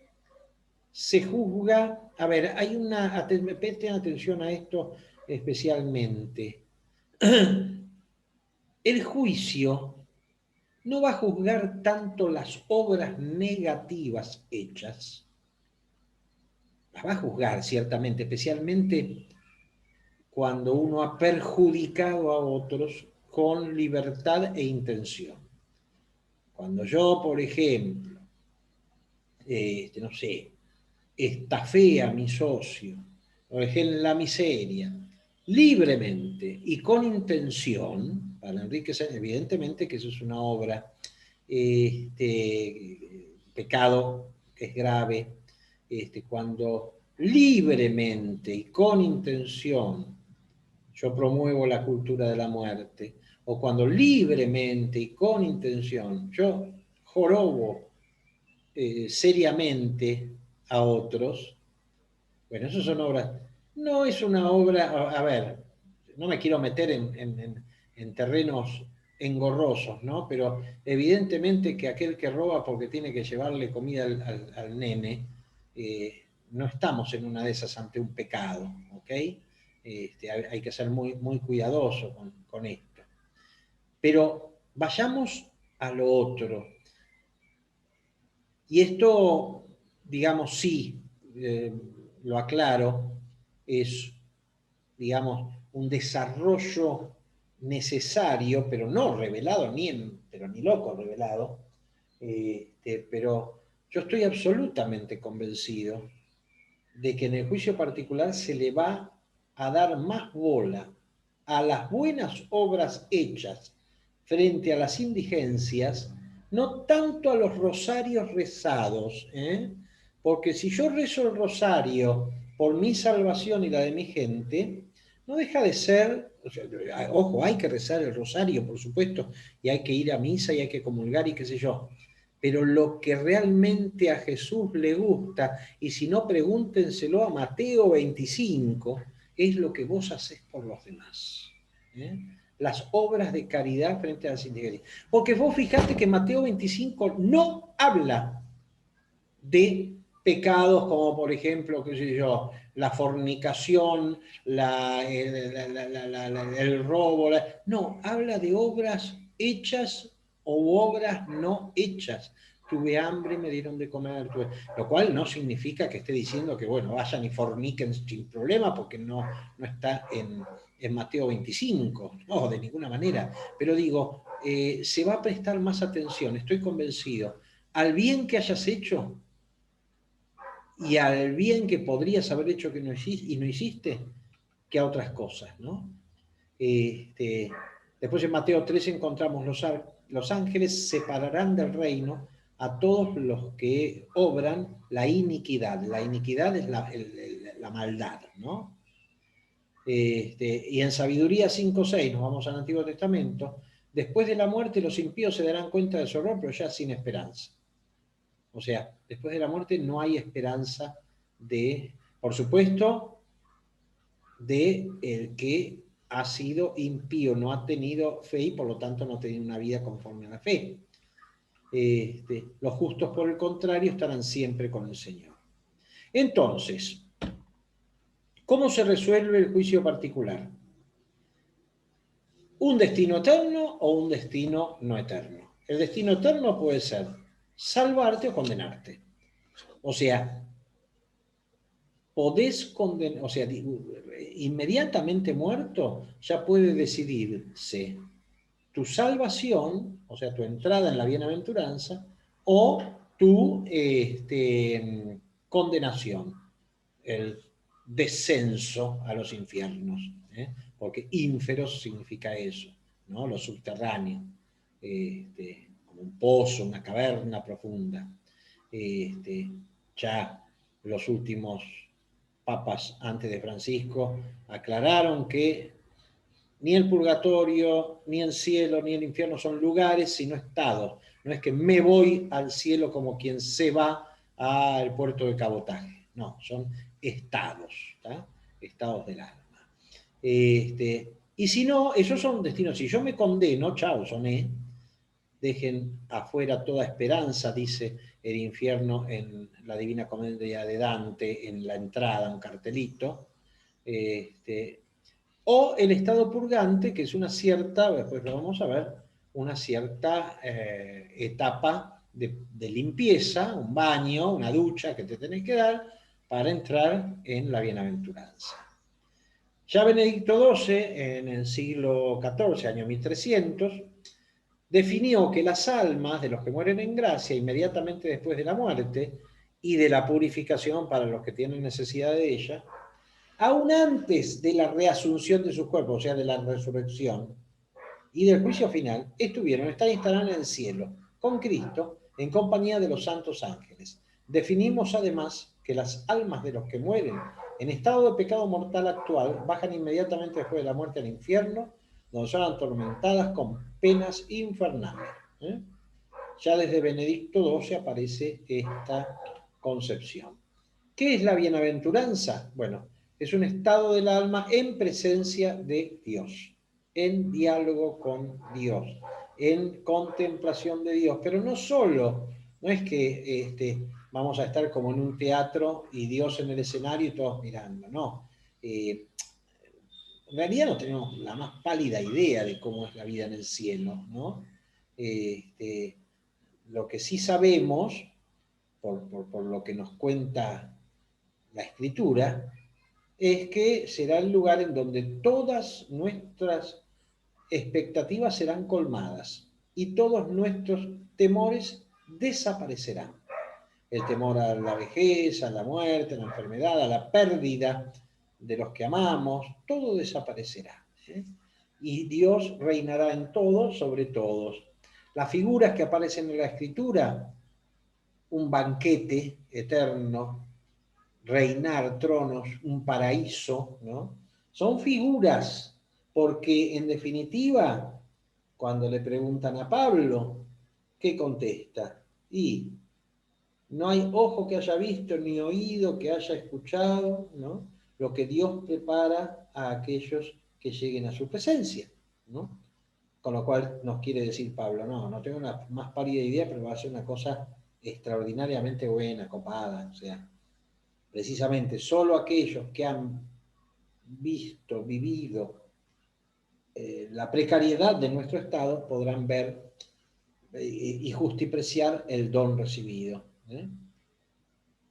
Speaker 1: se juzga, a ver, hay una, presten atención a esto especialmente. El juicio no va a juzgar tanto las obras negativas hechas, las va a juzgar ciertamente, especialmente cuando uno ha perjudicado a otros con libertad e intención. Cuando yo, por ejemplo, no sé, estafé a mi socio, lo dejé en la miseria, libremente y con intención, para enriquecer, evidentemente que eso es una obra, pecado que es grave, cuando libremente y con intención yo promuevo la cultura de la muerte, o cuando libremente y con intención yo jorobo seriamente a otros, bueno, eso son obras. No es una obra, a ver, no me quiero meter en terrenos engorrosos, ¿no? Pero evidentemente que aquel que roba porque tiene que llevarle comida al nene, no estamos en una de esas ante un pecado, ¿ok? Hay que ser muy, muy cuidadoso con esto. Pero vayamos a lo otro. Y esto, digamos, sí, lo aclaro, es, digamos, un desarrollo necesario, pero no revelado, pero ni loco revelado, pero yo estoy absolutamente convencido de que en el juicio particular se le va a dar más bola a las buenas obras hechas frente a las indigencias, no tanto a los rosarios rezados, porque si yo rezo el rosario por mi salvación y la de mi gente, no deja de ser, o sea, ojo, hay que rezar el rosario, por supuesto, y hay que ir a misa y hay que comulgar y qué sé yo, pero lo que realmente a Jesús le gusta, y si no pregúntenselo a Mateo 25, es lo que vos haces por los demás. Las obras de caridad frente a las indigencias. Porque vos fijate que Mateo 25 no habla de pecados como por ejemplo, qué sé yo, la fornicación, el robo, no, habla de obras hechas o obras no hechas. Tuve hambre, me dieron de comer, lo cual no significa que esté diciendo que, bueno, vayan y forniquen sin problema, porque no está en Mateo 25, no, de ninguna manera, pero digo, se va a prestar más atención, estoy convencido, al bien que hayas hecho y al bien que podrías haber hecho que no hiciste, y no hiciste, que a otras cosas, ¿no? Después en Mateo 13 encontramos los ángeles separarán del reino a todos los que obran la iniquidad. La iniquidad es la maldad, ¿no? Y en Sabiduría 5:6, nos vamos al Antiguo Testamento, después de la muerte los impíos se darán cuenta de su horror, pero ya sin esperanza. O sea, después de la muerte no hay esperanza de, por supuesto, de el que ha sido impío, no ha tenido fe y por lo tanto no ha tenido una vida conforme a la fe. Los justos, por el contrario, estarán siempre con el Señor. Entonces, ¿cómo se resuelve el juicio particular? ¿Un destino eterno o un destino no eterno? El destino eterno puede ser salvarte o condenarte. O sea, podés condenar, o sea, inmediatamente muerto ya puede decidirse tu salvación, o sea, tu entrada en la bienaventuranza, o tu condenación, el descenso a los infiernos, porque ínferos significa eso, ¿no? Lo subterráneo, como un pozo, una caverna profunda. Ya los últimos papas antes de Francisco aclararon que ni el purgatorio, ni el cielo, ni el infierno son lugares, sino estados. No es que me voy al cielo como quien se va al puerto de cabotaje. No, son estados, ¿tá? Estados del alma. Y si no, esos son destinos. Si yo me condeno, chao, soné, dejen afuera toda esperanza, dice el infierno en la Divina Comedia de Dante, en la entrada, un cartelito. O el estado purgante, que es una cierta, después lo vamos a ver, una cierta etapa de limpieza, un baño, una ducha que te tenés que dar para entrar en la bienaventuranza. Ya Benedicto XII, en el siglo XIV, año 1300, definió que las almas de los que mueren en gracia inmediatamente después de la muerte y de la purificación para los que tienen necesidad de ella, aún antes de la reasunción de sus cuerpos, o sea, de la resurrección y del juicio final, están instaladas en el cielo, con Cristo, en compañía de los santos ángeles. Definimos además que las almas de los que mueren en estado de pecado mortal actual bajan inmediatamente después de la muerte al infierno, donde son atormentadas con penas infernales. Ya desde Benedicto XII aparece esta concepción. ¿Qué es la bienaventuranza? Bueno, es un estado del alma en presencia de Dios, en diálogo con Dios, en contemplación de Dios. Pero no solo, no es que vamos a estar como en un teatro y Dios en el escenario y todos mirando, no. En realidad no tenemos la más pálida idea de cómo es la vida en el cielo, ¿no? Lo que sí sabemos, por lo que nos cuenta la Escritura, es que será el lugar en donde todas nuestras expectativas serán colmadas y todos nuestros temores desaparecerán. El temor a la vejez, a la muerte, a la enfermedad, a la pérdida de los que amamos, todo desaparecerá. Y Dios reinará en todo, sobre todos. Las figuras que aparecen en la Escritura, un banquete eterno, reinar, tronos, un paraíso, ¿no? Son figuras, porque en definitiva, cuando le preguntan a Pablo, ¿qué contesta? Y no hay ojo que haya visto, ni oído que haya escuchado, ¿no? Lo que Dios prepara a aquellos que lleguen a su presencia, ¿no? Con lo cual nos quiere decir Pablo, no tengo una más pálida idea, pero va a ser una cosa extraordinariamente buena, copada, o sea, precisamente solo aquellos que han visto, vivido la precariedad de nuestro estado podrán ver y justipreciar el don recibido.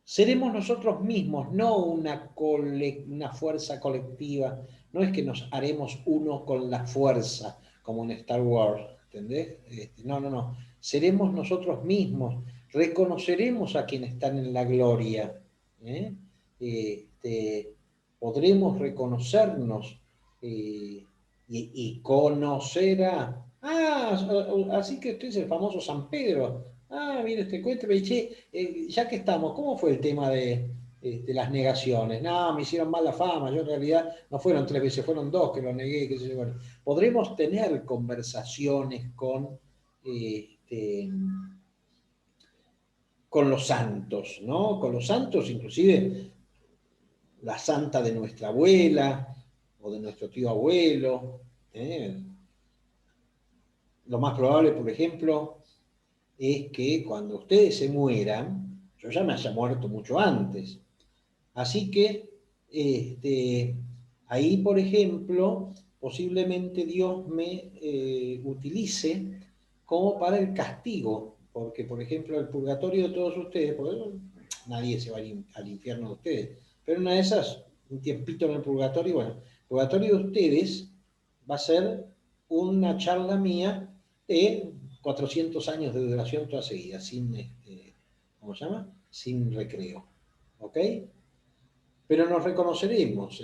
Speaker 1: Seremos nosotros mismos, no una fuerza colectiva no es que nos haremos uno con la fuerza, como en Star Wars, ¿entendés? No, no, no. Seremos nosotros mismos, reconoceremos a quienes están en la gloria, ¿eh? Este, podremos reconocernos y conocer a... así que usted es el famoso San Pedro. Mire, cuénteme, che, ya que estamos, ¿cómo fue el tema de las negaciones? No, me hicieron mal la fama, yo en realidad no fueron 3 veces, fueron 2 que lo negué, qué sé yo. Bueno, podremos tener conversaciones este, con los santos, ¿no? Con los santos, inclusive la santa de nuestra abuela o de nuestro tío abuelo. Lo más probable, por ejemplo, es que cuando ustedes se mueran, yo ya me haya muerto mucho antes. Así que ahí, por ejemplo, posiblemente Dios me utilice como para el castigo, porque, por ejemplo, el purgatorio de todos ustedes, porque nadie se va al infierno de ustedes, pero una de esas, un tiempito en el purgatorio, bueno, el purgatorio de ustedes va a ser una charla mía de 400 años de duración toda seguida, sin, ¿cómo se llama? Sin recreo, ¿ok? Pero nos reconoceremos.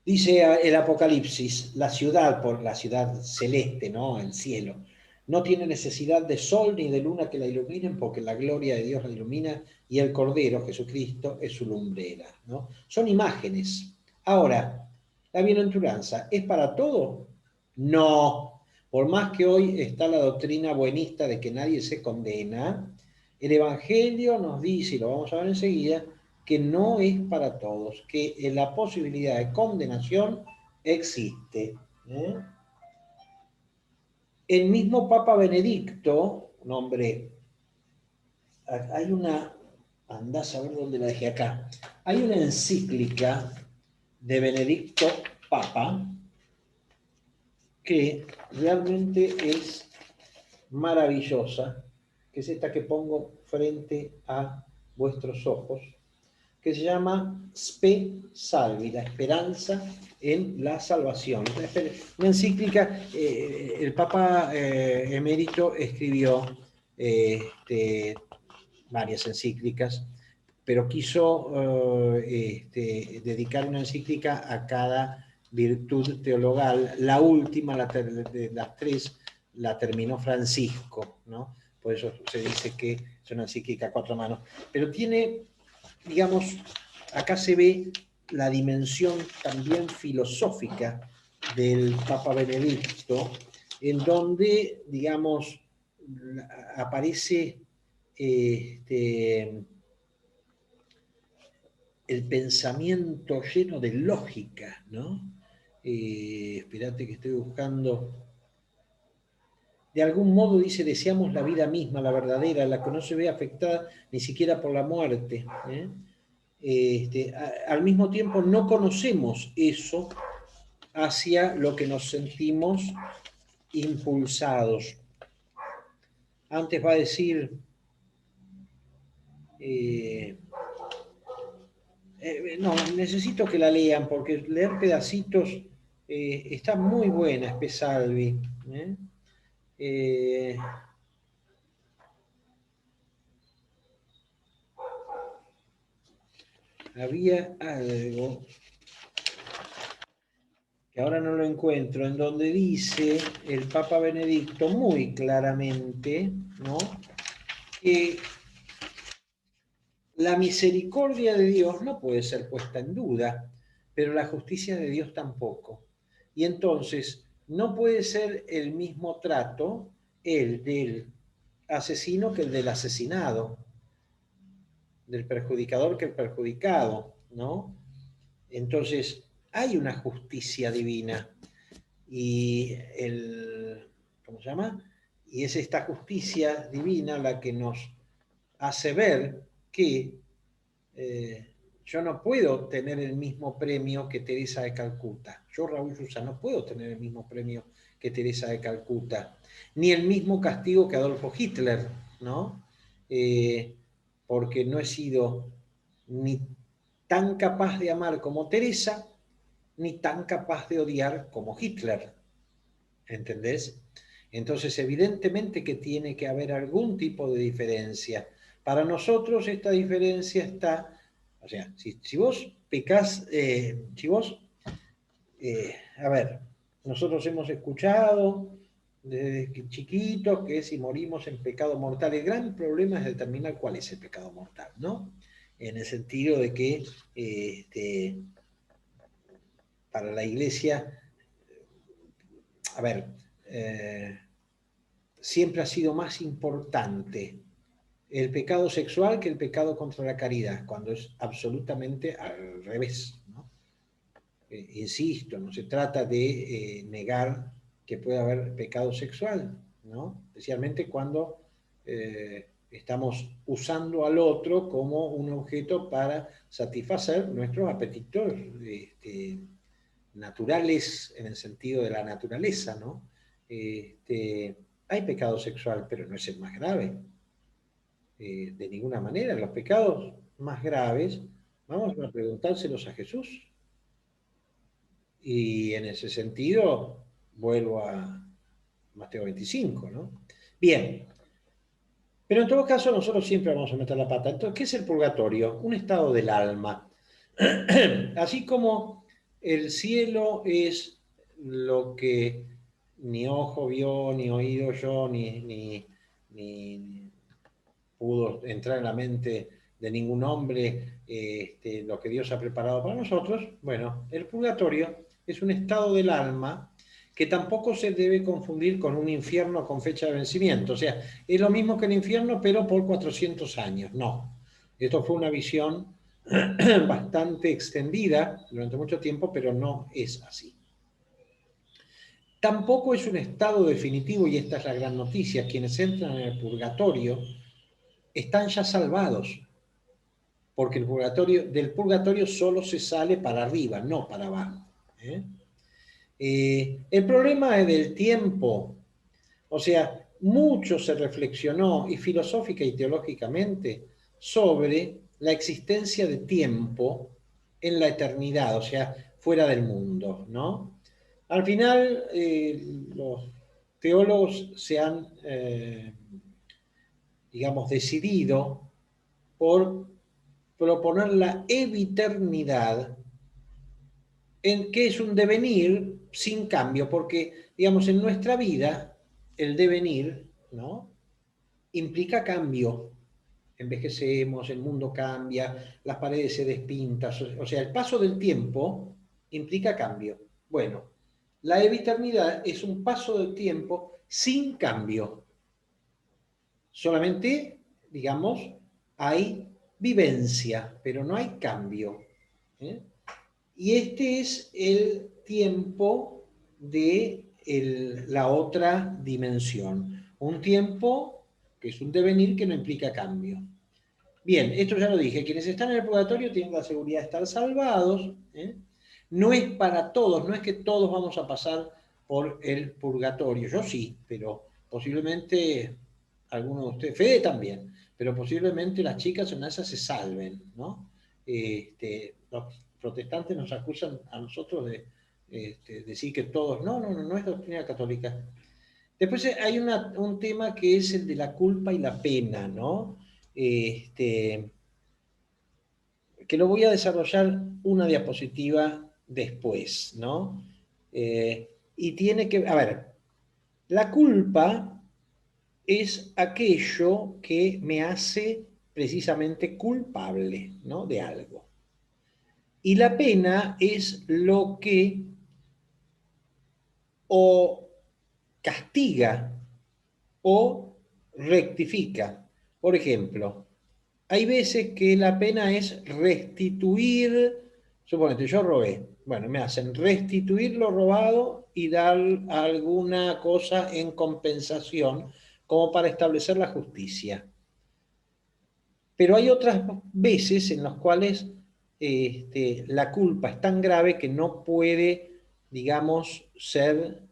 Speaker 1: Dice el Apocalipsis, la ciudad, por la ciudad celeste, ¿no? El cielo, no tiene necesidad de sol ni de luna que la iluminen, porque la gloria de Dios la ilumina y el Cordero, Jesucristo, es su lumbrera, ¿no? Son imágenes. Ahora, ¿la bienaventuranza es para todo? No. Por más que hoy está la doctrina buenista de que nadie se condena, el Evangelio nos dice, y lo vamos a ver enseguida, que no es para todos, que la posibilidad de condenación existe. El mismo Papa Benedicto, un hombre, hay una, andás a ver dónde la dejé acá, hay una encíclica de Benedicto Papa que realmente es maravillosa, que es esta que pongo frente a vuestros ojos, que se llama Spe Salvi, la esperanza en la salvación. Una encíclica, el Papa emérito escribió varias encíclicas, pero quiso dedicar una encíclica a cada virtud teologal. La última, de las 3, la terminó Francisco, ¿no? Por eso se dice que es una encíclica a 4 manos. Pero tiene, digamos, acá se ve la dimensión también filosófica del Papa Benedicto, en donde, digamos, aparece el pensamiento lleno de lógica, ¿no? Espérate que estoy buscando. De algún modo dice, deseamos la vida misma, la verdadera, la que no se ve afectada ni siquiera por la muerte. Al mismo tiempo no conocemos eso hacia lo que nos sentimos impulsados. Antes va a decir, no, necesito que la lean, porque leer pedacitos está muy buena, Spesalvi. Había algo que ahora no lo encuentro, en donde dice el Papa Benedicto muy claramente, ¿no?, que la misericordia de Dios no puede ser puesta en duda, pero la justicia de Dios tampoco. Y entonces no puede ser el mismo trato el del asesino que el del asesinado, del perjudicador que el perjudicado, ¿no? Entonces hay una justicia divina y ¿cómo se llama? Y es esta justicia divina la que nos hace ver que yo no puedo tener el mismo premio que Teresa de Calcuta. Yo, Raúl Yusa, no puedo tener el mismo premio que Teresa de Calcuta, ni el mismo castigo que Adolfo Hitler, ¿no? Porque no he sido ni tan capaz de amar como Teresa, ni tan capaz de odiar como Hitler. ¿Entendés? Entonces, evidentemente que tiene que haber algún tipo de diferencia. Para nosotros esta diferencia está, o sea, si vos pecás, si vos, a ver, nosotros hemos escuchado desde chiquitos que si morimos en pecado mortal, el gran problema es determinar cuál es el pecado mortal, ¿no? En el sentido de que para la iglesia, a ver, siempre ha sido más importante el pecado sexual que el pecado contra la caridad, cuando es absolutamente al revés, ¿no? Insisto, no se trata de negar que pueda haber pecado sexual, ¿no? Especialmente cuando estamos usando al otro como un objeto para satisfacer nuestros apetitos naturales en el sentido de la naturaleza, ¿no? Hay pecado sexual, pero no es el más grave. De ninguna manera. Los pecados más graves, vamos a preguntárselos a Jesús. Y en ese sentido, vuelvo a Mateo 25, ¿no? Bien, pero en todo caso nosotros siempre vamos a meter la pata. Entonces, ¿qué es el purgatorio? Un estado del alma. Así como el cielo es lo que ni ojo vio, ni oído yo, ni pudo entrar en la mente de ningún hombre lo que Dios ha preparado para nosotros. Bueno, el purgatorio es un estado del alma que tampoco se debe confundir con un infierno con fecha de vencimiento. O sea, es lo mismo que el infierno, pero por 400 años. No. Esto fue una visión bastante extendida durante mucho tiempo, pero no es así. Tampoco es un estado definitivo, y esta es la gran noticia. Quienes entran en el purgatorio están ya salvados, porque del purgatorio solo se sale para arriba, no para abajo. El problema es del tiempo, o sea, mucho se reflexionó y filosófica y teológicamente sobre la existencia de tiempo en la eternidad, o sea, fuera del mundo, ¿no? Al final, los teólogos se han, digamos, decidido por proponer la eviternidad, en que es un devenir sin cambio, porque, digamos, en nuestra vida, el devenir, ¿no? Implica cambio. Envejecemos, el mundo cambia, las paredes se despintan, o sea, el paso del tiempo implica cambio. Bueno, la eviternidad es un paso del tiempo sin cambio. Solamente, digamos, hay vivencia, pero no hay cambio. ¿Eh? Y este es el tiempo de la otra dimensión. Un tiempo que es un devenir que no implica cambio. Bien, esto ya lo dije. Quienes están en el purgatorio tienen la seguridad de estar salvados. No es para todos, no es que todos vamos a pasar por el purgatorio. Yo sí, pero posiblemente algunos de ustedes, Fede también, pero posiblemente las chicas en esa se salven, ¿no? Los protestantes nos acusan a nosotros de decir que todos, no es doctrina católica. Después hay un tema que es el de la culpa y la pena, ¿no? Que lo voy a desarrollar una diapositiva después, ¿no? Y tiene que, a ver, la culpa es aquello que me hace precisamente culpable, ¿no? De algo. Y la pena es lo que o castiga o rectifica. Por ejemplo, hay veces que la pena es restituir, suponete, yo robé, bueno, me hacen restituir lo robado y dar alguna cosa en compensación como para establecer la justicia. Pero hay otras veces en las cuales la culpa es tan grave que no puede, digamos, ser,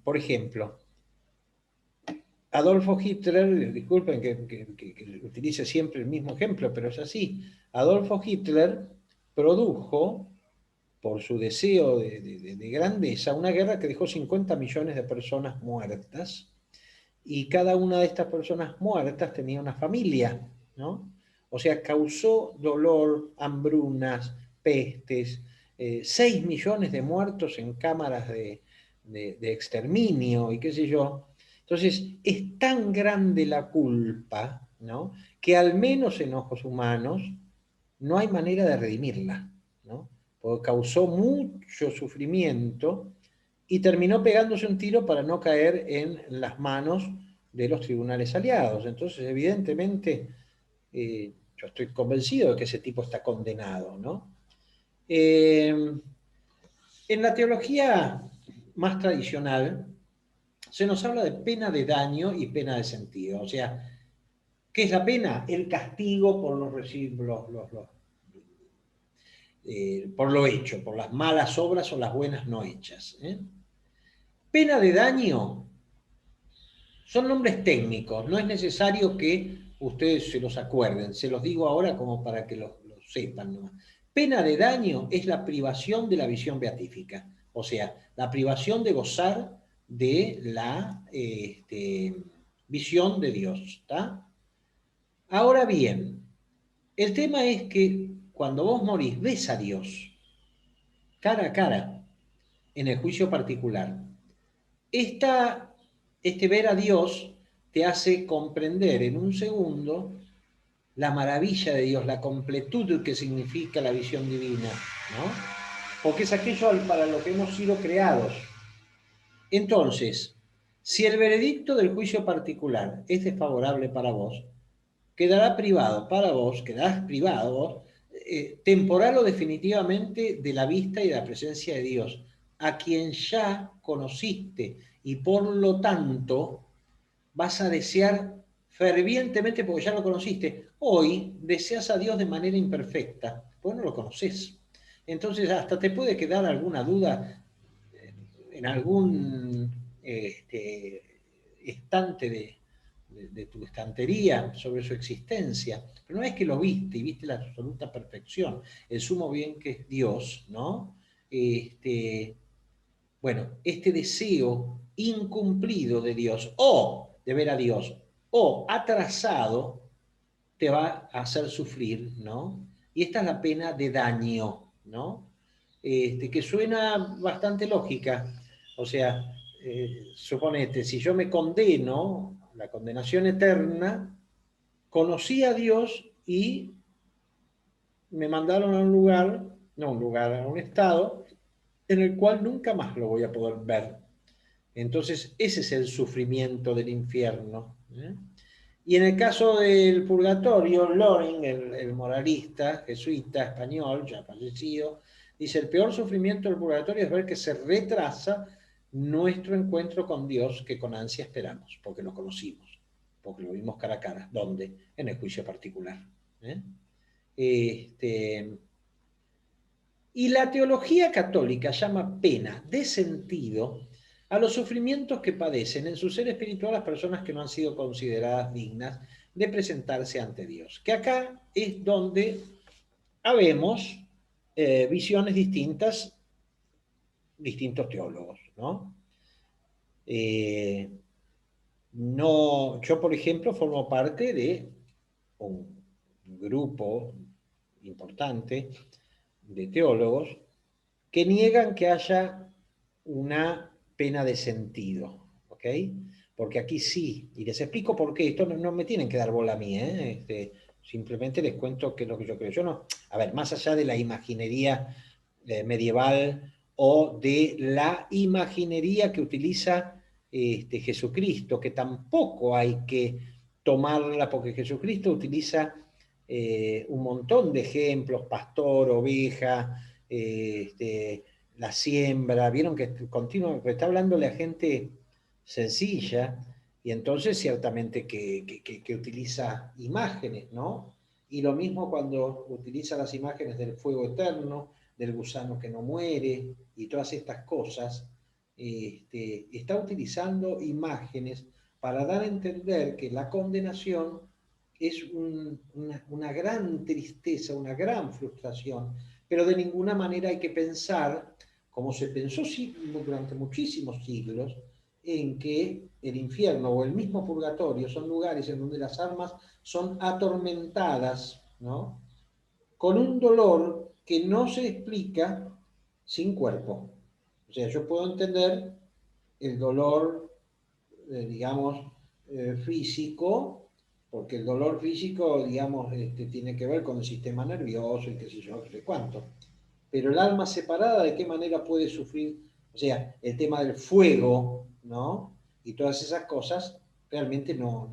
Speaker 1: por ejemplo, Adolfo Hitler, disculpen que utilice siempre el mismo ejemplo, pero es así. Adolfo Hitler produjo por su deseo de grandeza, una guerra que dejó 50 millones de personas muertas, y cada una de estas personas muertas tenía una familia, ¿no? O sea, causó dolor, hambrunas, pestes, 6 millones de muertos en cámaras de exterminio y qué sé yo. Entonces, es tan grande la culpa, ¿no? Que al menos en ojos humanos no hay manera de redimirla, ¿no? Porque causó mucho sufrimiento y terminó pegándose un tiro para no caer en las manos de los tribunales aliados. Entonces, evidentemente, yo estoy convencido de que ese tipo está condenado, ¿no? En la teología más tradicional se nos habla de pena de daño y pena de sentido. O sea, ¿qué es la pena? El castigo por por lo hecho, por las malas obras o las buenas no hechas. Pena de daño son nombres técnicos, no es necesario que ustedes se los acuerden, se los digo ahora como para que lo sepan nomás. Pena de daño es la privación de la visión beatífica, o sea, la privación de gozar de la visión de Dios. ¿Está? Ahora bien, el tema es que cuando vos morís, ves a Dios cara a cara en el juicio particular. Este ver a Dios te hace comprender en un segundo la maravilla de Dios, la completud que significa la visión divina, ¿no? Porque es aquello para lo que hemos sido creados. Entonces, si el veredicto del juicio particular es desfavorable para vos, quedará privado para vos, quedarás privado vos, temporal o definitivamente de la vista y de la presencia de Dios, a quien ya conociste y por lo tanto vas a desear fervientemente porque ya lo conociste. Hoy deseas a Dios de manera imperfecta, porque no lo conoces. Entonces hasta te puede quedar alguna duda en algún estante de tu estantería sobre su existencia, pero una vez que lo viste y viste la absoluta perfección, el sumo bien que es Dios, ¿no? Bueno, este deseo incumplido de Dios, o de ver a Dios, o atrasado, te va a hacer sufrir, ¿no? Y esta es la pena de daño, ¿no? Que suena bastante lógica. O sea, suponete, si yo me condeno, la condenación eterna, conocí a Dios y me mandaron a un lugar, no un lugar, a un estado en el cual nunca más lo voy a poder ver. Entonces, ese es el sufrimiento del infierno. Y en el caso del purgatorio, Loring, el moralista jesuita español, ya fallecido, dice, el peor sufrimiento del purgatorio es ver que se retrasa nuestro encuentro con Dios que con ansia esperamos, porque lo conocimos, porque lo vimos cara a cara. ¿Dónde? En el juicio particular. Y la teología católica llama pena de sentido a los sufrimientos que padecen en su ser espiritual las personas que no han sido consideradas dignas de presentarse ante Dios. Que acá es donde habemos visiones distintas, distintos teólogos, ¿no? No, yo, por ejemplo, formo parte de un grupo importante de teólogos que niegan que haya una pena de sentido, ¿ok? Porque aquí sí, y les explico por qué, esto no me tienen que dar bola a mí, simplemente les cuento qué es lo que yo creo. Yo no, a ver, más allá de la imaginería medieval o de la imaginería que utiliza Jesucristo, que tampoco hay que tomarla porque Jesucristo utiliza un montón de ejemplos, pastor, oveja, la siembra, vieron que está hablándole a gente sencilla y entonces ciertamente que utiliza imágenes, ¿no? Y lo mismo cuando utiliza las imágenes del fuego eterno, del gusano que no muere y todas estas cosas, está utilizando imágenes para dar a entender que la condenación es una gran tristeza, una gran frustración, pero de ninguna manera hay que pensar, como se pensó durante muchísimos siglos, en que el infierno o el mismo purgatorio son lugares en donde las almas son atormentadas, ¿no?, con un dolor que no se explica sin cuerpo. O sea, yo puedo entender el dolor, digamos, físico, porque el dolor físico, digamos, tiene que ver con el sistema nervioso y qué sé yo, qué sé cuánto. Pero el alma separada, ¿de qué manera puede sufrir? O sea, el tema del fuego, ¿no? Y todas esas cosas realmente no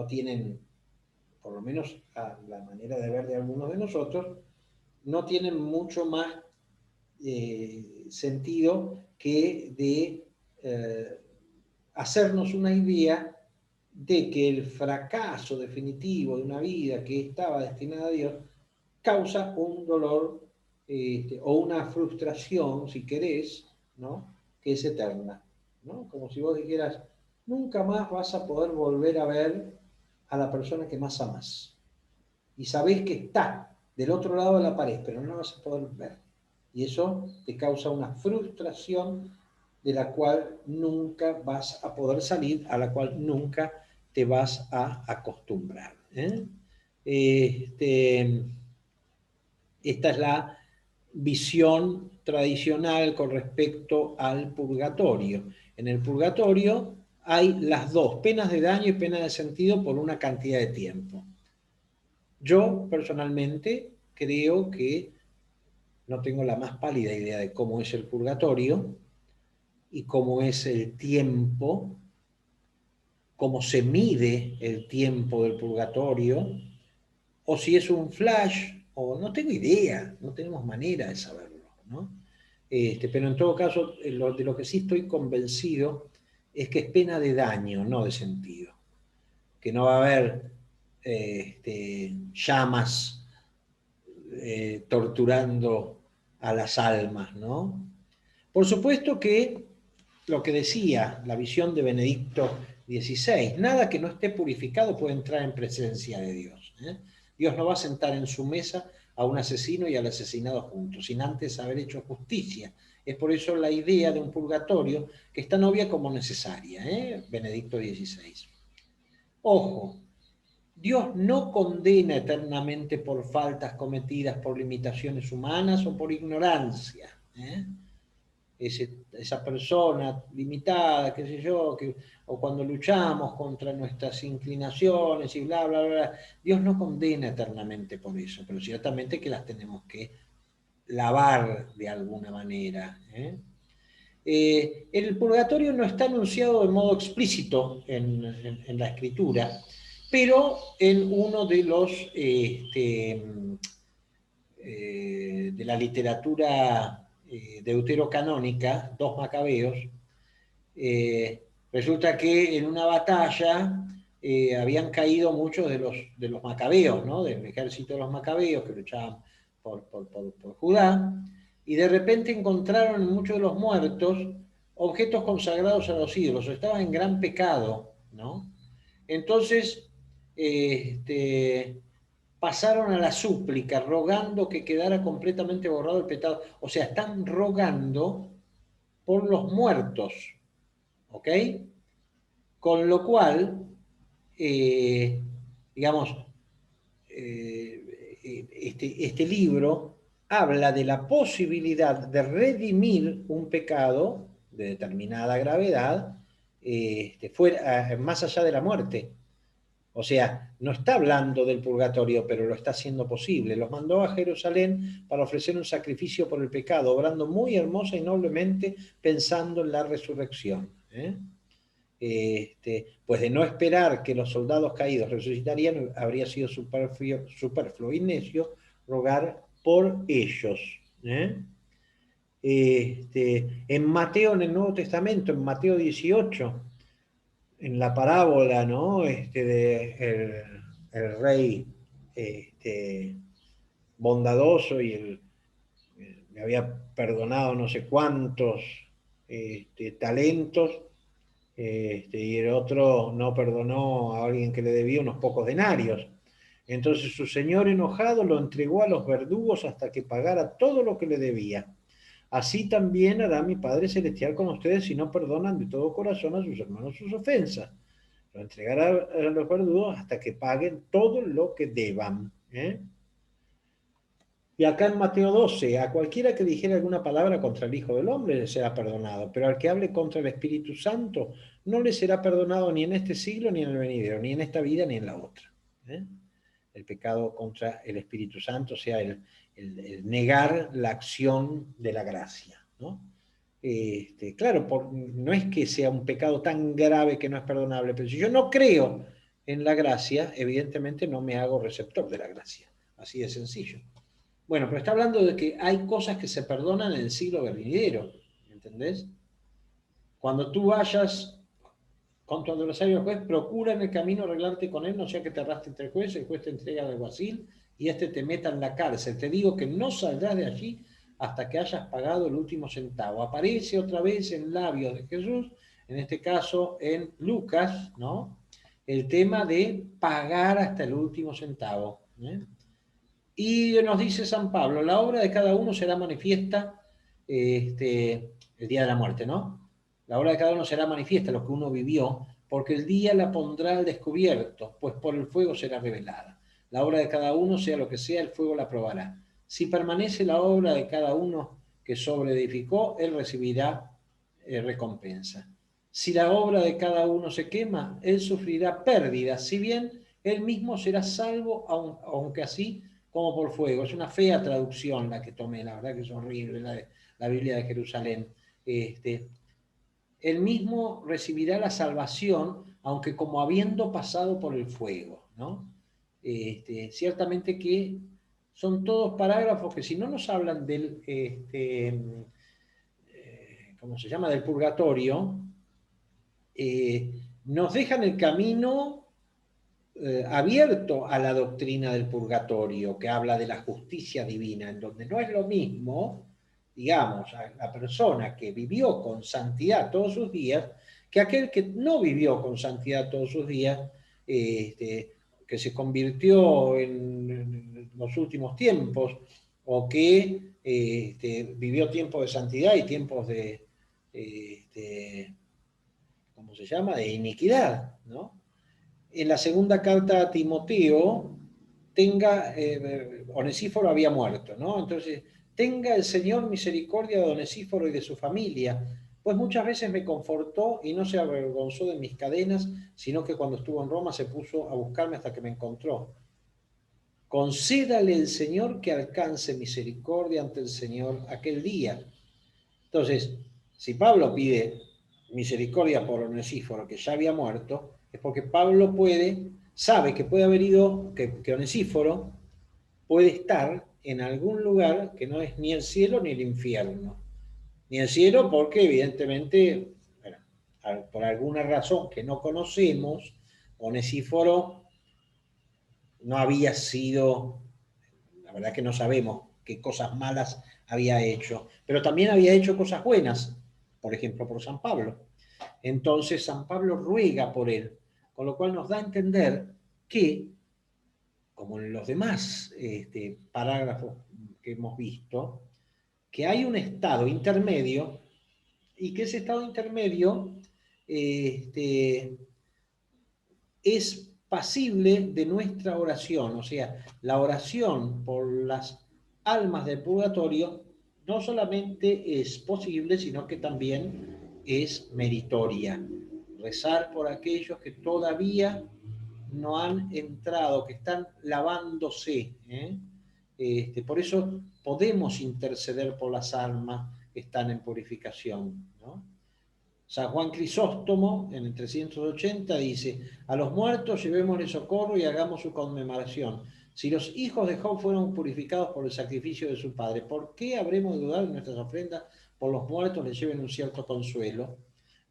Speaker 1: tienen, por lo menos a la manera de ver de algunos de nosotros, no tienen mucho más sentido que de hacernos una idea de que el fracaso definitivo de una vida que estaba destinada a Dios causa un dolor o una frustración, si querés, ¿no?, que es eterna, ¿no? Como si vos dijeras, nunca más vas a poder volver a ver a la persona que más amás. Y sabés que está del otro lado de la pared, pero no la vas a poder ver. Y eso te causa una frustración de la cual nunca vas a poder salir, a la cual nunca te vas a acostumbrar. Esta es la visión tradicional con respecto al purgatorio. En el purgatorio hay las dos, penas de daño y penas de sentido por una cantidad de tiempo. Yo personalmente creo que no tengo la más pálida idea de cómo es el purgatorio y cómo es el tiempo, cómo se mide el tiempo del purgatorio, o si es un flash, o no tengo idea, no tenemos manera de saberlo, ¿no? Pero en todo caso, de lo que sí estoy convencido es que es pena de daño, no de sentido. Que no va a haber llamas torturando a las almas, ¿no? Por supuesto que lo que decía la visión de Benedicto XVI, nada que no esté purificado puede entrar en presencia de Dios. Dios no va a sentar en su mesa a un asesino y al asesinado juntos, sin antes haber hecho justicia. Es por eso la idea de un purgatorio que es tan obvia como necesaria, Benedicto XVI. Ojo, Dios no condena eternamente por faltas cometidas por limitaciones humanas o por ignorancia. Esa persona limitada, qué sé yo, o cuando luchamos contra nuestras inclinaciones y bla, bla, bla, Dios no condena eternamente por eso, pero ciertamente que las tenemos que lavar de alguna manera. El purgatorio no está anunciado de modo explícito en la escritura, pero en uno de los de la literatura deuterocanónica, dos Macabeos, resulta que en una batalla habían caído muchos de los macabeos, ¿no?, del ejército de los macabeos que luchaban por Judá, y de repente encontraron en muchos de los muertos objetos consagrados a los ídolos, estaban en gran pecado, ¿no? Entonces, pasaron a la súplica, rogando que quedara completamente borrado el pecado. O sea, están rogando por los muertos, ¿ok? Con lo cual, digamos, este libro habla de la posibilidad de redimir un pecado de determinada gravedad más allá de la muerte. O sea, no está hablando del purgatorio, pero lo está haciendo posible. Los mandó a Jerusalén para ofrecer un sacrificio por el pecado, obrando muy hermosa y noblemente pensando en la resurrección. Pues de no esperar que los soldados caídos resucitarían, habría sido superfluo y necio rogar por ellos. En Mateo, en el Nuevo Testamento, en Mateo 18, en la parábola, ¿no?, de el rey bondadoso y le había perdonado no sé cuántos talentos, y el otro no perdonó a alguien que le debía unos pocos denarios. Entonces su señor enojado lo entregó a los verdugos hasta que pagara todo lo que le debía. Así también hará mi Padre Celestial con ustedes si no perdonan de todo corazón a sus hermanos sus ofensas. Lo entregará a los verdugos hasta que paguen todo lo que deban. ¿Eh? Y acá en Mateo 12, a cualquiera que dijera alguna palabra contra el Hijo del Hombre le será perdonado, pero al que hable contra el Espíritu Santo no le será perdonado ni en este siglo ni en el venidero, ni en esta vida ni en la otra. ¿Eh? El pecado contra el Espíritu Santo, o sea, el negar la acción de la gracia, ¿no? Claro, no es que sea un pecado tan grave que no es perdonable, pero si yo no creo en la gracia, evidentemente no me hago receptor de la gracia. Así de sencillo. Bueno, pero está hablando de que hay cosas que se perdonan en el siglo venidero, ¿entendés? Cuando tú vayas con tu adversario al juez, procura en el camino arreglarte con él, no sea que te arrastre entre el juez te entrega al alguacil y este te meta en la cárcel. Te digo que no saldrás de allí hasta que hayas pagado el último centavo. Aparece otra vez en labios de Jesús, en este caso en Lucas, ¿no? El tema de pagar hasta el último centavo. ¿Eh? Y nos dice San Pablo, la obra de cada uno será manifiesta el día de la muerte, ¿no? La obra de cada uno será manifiesta, lo que uno vivió, porque el día la pondrá al descubierto, pues por el fuego será revelada. La obra de cada uno, sea lo que sea, el fuego la probará. Si permanece la obra de cada uno que sobreedificó, él recibirá recompensa. Si la obra de cada uno se quema, él sufrirá pérdida, si bien él mismo será salvo, aunque así como por fuego. Es una fea traducción la que tomé, la verdad que es horrible, la Biblia de Jerusalén. Él mismo recibirá la salvación, aunque como habiendo pasado por el fuego, ¿no? Ciertamente que son todos parágrafos que si no nos hablan del, ¿cómo se llama?, del purgatorio, nos dejan el camino abierto a la doctrina del purgatorio, que habla de la justicia divina, en donde no es lo mismo, digamos, a la persona que vivió con santidad todos sus días, que aquel que no vivió con santidad todos sus días, que se convirtió en los últimos tiempos, o que vivió tiempos de santidad y tiempos de, ¿cómo se llama?, de iniquidad, ¿no? En la segunda carta a Timoteo, Onesíforo había muerto, ¿no? Entonces, tenga el Señor misericordia de Onesíforo y de su familia, pues muchas veces me confortó y no se avergonzó de mis cadenas, sino que cuando estuvo en Roma se puso a buscarme hasta que me encontró. Concédale el Señor que alcance misericordia ante el Señor aquel día. Entonces, si Pablo pide misericordia por Onesíforo, que ya había muerto, es porque Pablo sabe que puede haber ido, que Onesíforo puede estar en algún lugar que no es ni el cielo ni el infierno. Ni el cielo porque evidentemente, bueno, por alguna razón que no conocemos, Onesíforo no había sido, la verdad que no sabemos qué cosas malas había hecho, pero también había hecho cosas buenas, por ejemplo, por San Pablo. Entonces San Pablo ruega por él, con lo cual nos da a entender que, como en los demás parágrafos que hemos visto, que hay un estado intermedio y que ese estado intermedio es pasible de nuestra oración, o sea, la oración por las almas del purgatorio no solamente es posible, sino que también es meritoria. Rezar por aquellos que todavía no han entrado, que están lavándose. Por eso podemos interceder por las almas que están en purificación, ¿no? San Juan Crisóstomo, en el 380, dice, a los muertos llevémosle socorro y hagamos su conmemoración. Si los hijos de Job fueron purificados por el sacrificio de su padre, ¿por qué habremos de dudar en nuestras ofrendas por los muertos les lleven un cierto consuelo?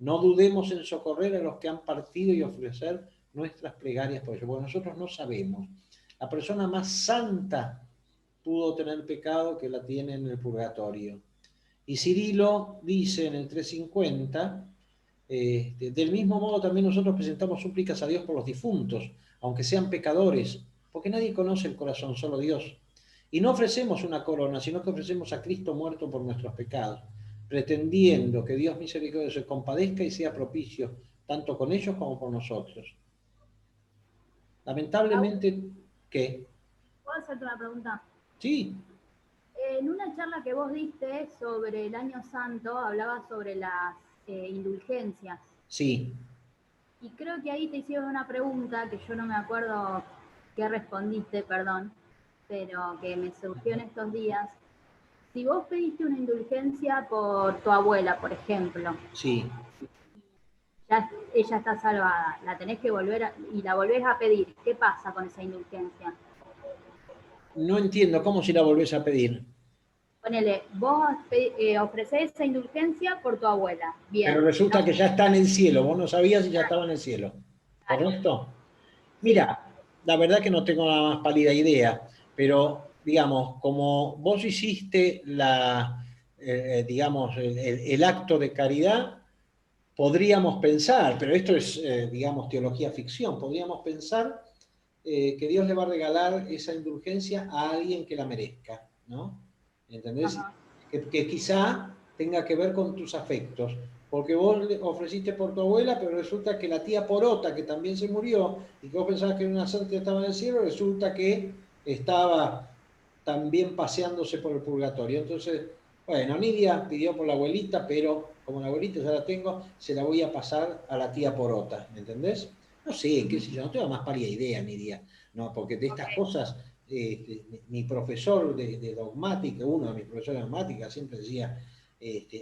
Speaker 1: No dudemos en socorrer a los que han partido y ofrecer nuestras plegarias por ellos, porque nosotros no sabemos. La persona más santa pudo tener pecado que la tiene en el purgatorio. Y Cirilo dice en el 350, del mismo modo también nosotros presentamos súplicas a Dios por los difuntos, aunque sean pecadores, porque nadie conoce el corazón, solo Dios. Y no ofrecemos una corona, sino que ofrecemos a Cristo muerto por nuestros pecados, pretendiendo que Dios misericordioso se compadezca y sea propicio, tanto con ellos como por nosotros.
Speaker 2: Raúl,
Speaker 1: Lamentablemente, ¿qué?
Speaker 2: ¿puedo hacerte una pregunta?
Speaker 1: Sí,
Speaker 2: En una charla que vos diste sobre el Año Santo, hablabas sobre las indulgencias.
Speaker 1: sí.
Speaker 2: Y creo que ahí te hicieron una pregunta que yo no me acuerdo qué respondiste, perdón, pero que me surgió en estos días. Si vos pediste una indulgencia por tu abuela, por ejemplo,
Speaker 1: Sí.
Speaker 2: ya ella está salvada, la tenés que y la volvés a pedir, ¿qué pasa con esa indulgencia?
Speaker 1: No entiendo, ¿cómo si la volvés a pedir?
Speaker 2: Ponele, vos ofrecés esa indulgencia por tu abuela,
Speaker 1: Pero
Speaker 2: bien,
Speaker 1: resulta que ya está en el cielo, vos no sabías si ya estaba en el cielo,
Speaker 2: claro,
Speaker 1: ¿correcto?
Speaker 2: sí,
Speaker 1: Mira, la verdad que no tengo la más pálida idea, pero digamos, como vos hiciste digamos, el acto de caridad, podríamos pensar, pero esto es, digamos, teología ficción, podríamos pensar que Dios le va a regalar esa indulgencia a alguien que la merezca, ¿no? ¿Entendés?
Speaker 2: ajá,
Speaker 1: Que quizá tenga que ver con tus afectos, porque vos le ofreciste por tu abuela, pero resulta que la tía Porota, que también se murió, y que vos pensabas que era una santa que estaba en el cielo, resulta que estaba también paseándose por el purgatorio. Entonces, bueno, Nidia pidió por la abuelita, pero como la abuelita ya la tengo, se la voy a pasar a la tía Porota, ¿me entendés? No sé, qué sé yo, no tengo más pálida idea, Nidia, no, porque de estas
Speaker 2: ok,
Speaker 1: cosas, mi profesor de dogmática, uno de mis profesores de dogmática, siempre decía,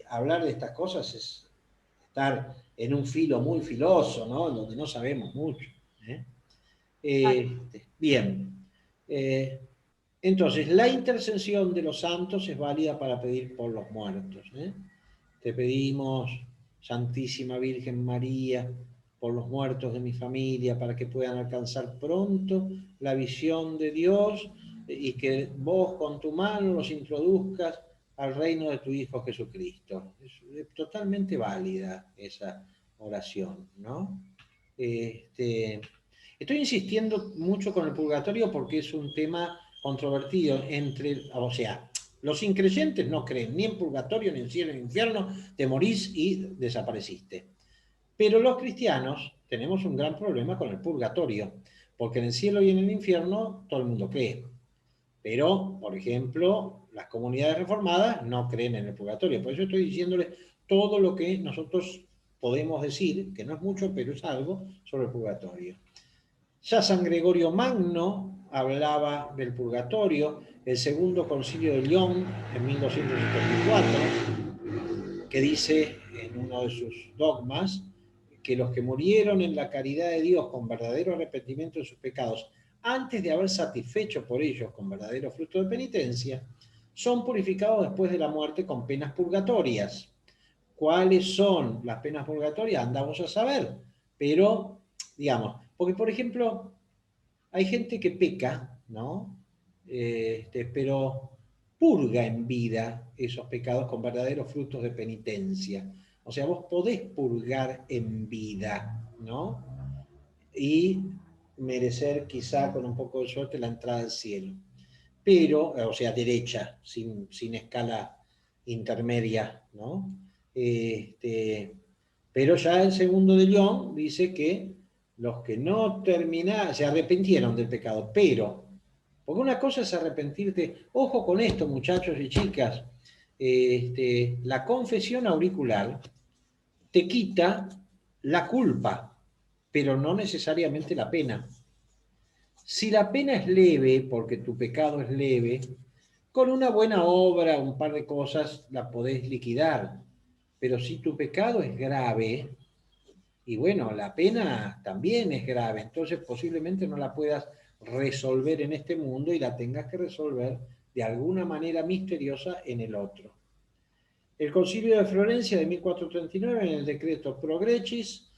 Speaker 1: hablar de estas cosas es estar en un filo muy filoso, ¿no? En donde no sabemos mucho. ¿Eh?
Speaker 2: claro.
Speaker 1: Bien. Entonces, la intercesión de los santos es válida para pedir por los muertos. Te pedimos, Santísima Virgen María, por los muertos de mi familia, para que puedan alcanzar pronto la visión de Dios y que vos con tu mano los introduzcas al reino de tu Hijo Jesucristo. Es totalmente válida esa oración, ¿no? Este, Estoy insistiendo mucho con el purgatorio porque es un tema controvertido o sea, los increyentes no creen ni en purgatorio, ni en cielo, ni en infierno, te morís y desapareciste. Pero los cristianos tenemos un gran problema con el purgatorio, porque en el cielo y en el infierno todo el mundo cree. Pero, por ejemplo, las comunidades reformadas no creen en el purgatorio. Por eso estoy diciéndoles todo lo que nosotros podemos decir, que no es mucho, pero es algo sobre el purgatorio. Ya San Gregorio Magno hablaba del purgatorio, el segundo concilio de León en 1274, que dice en uno de sus dogmas que los que murieron en la caridad de Dios con verdadero arrepentimiento de sus pecados, antes de haber satisfecho por ellos con verdadero fruto de penitencia, son purificados después de la muerte con penas purgatorias. ¿Cuáles son las penas purgatorias? Andamos a saber, pero digamos, porque por ejemplo, hay gente que peca, ¿no? Pero purga en vida esos pecados con verdaderos frutos de penitencia. O sea, vos podés purgar en vida, ¿no? Y merecer quizá con un poco de suerte la entrada al cielo. Pero, o sea, derecha, sin escala intermedia, ¿no? Este, pero ya el segundo de León dice que los que no terminaron, se arrepintieron del pecado, pero, porque una cosa es arrepentirte, ojo con esto, muchachos y chicas, la confesión auricular te quita la culpa, pero no necesariamente la pena. Si la pena es leve, porque tu pecado es leve, con una buena obra, un par de cosas, la podés liquidar. Pero si tu pecado es grave, y bueno, la pena también es grave, entonces posiblemente no la puedas resolver en este mundo y la tengas que resolver de alguna manera misteriosa en el otro. El Concilio de Florencia de 1439, en el decreto Pro Gregis,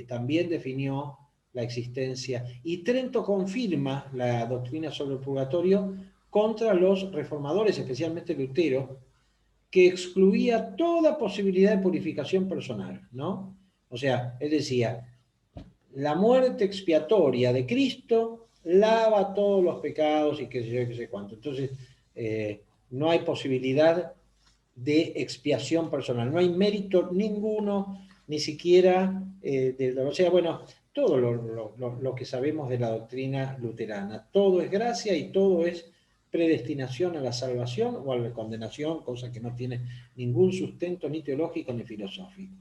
Speaker 1: también definió la existencia. Y Trento confirma la doctrina sobre el purgatorio contra los reformadores, especialmente Lutero, que excluía toda posibilidad de purificación personal, ¿no? O sea, él decía, la muerte expiatoria de Cristo lava todos los pecados y qué sé yo, qué sé cuánto. Entonces, no hay posibilidad de expiación personal, no hay mérito ninguno, ni siquiera, o sea, bueno, todo lo que sabemos de la doctrina luterana, todo es gracia y todo es predestinación a la salvación o a la condenación, cosa que no tiene ningún sustento ni teológico ni filosófico.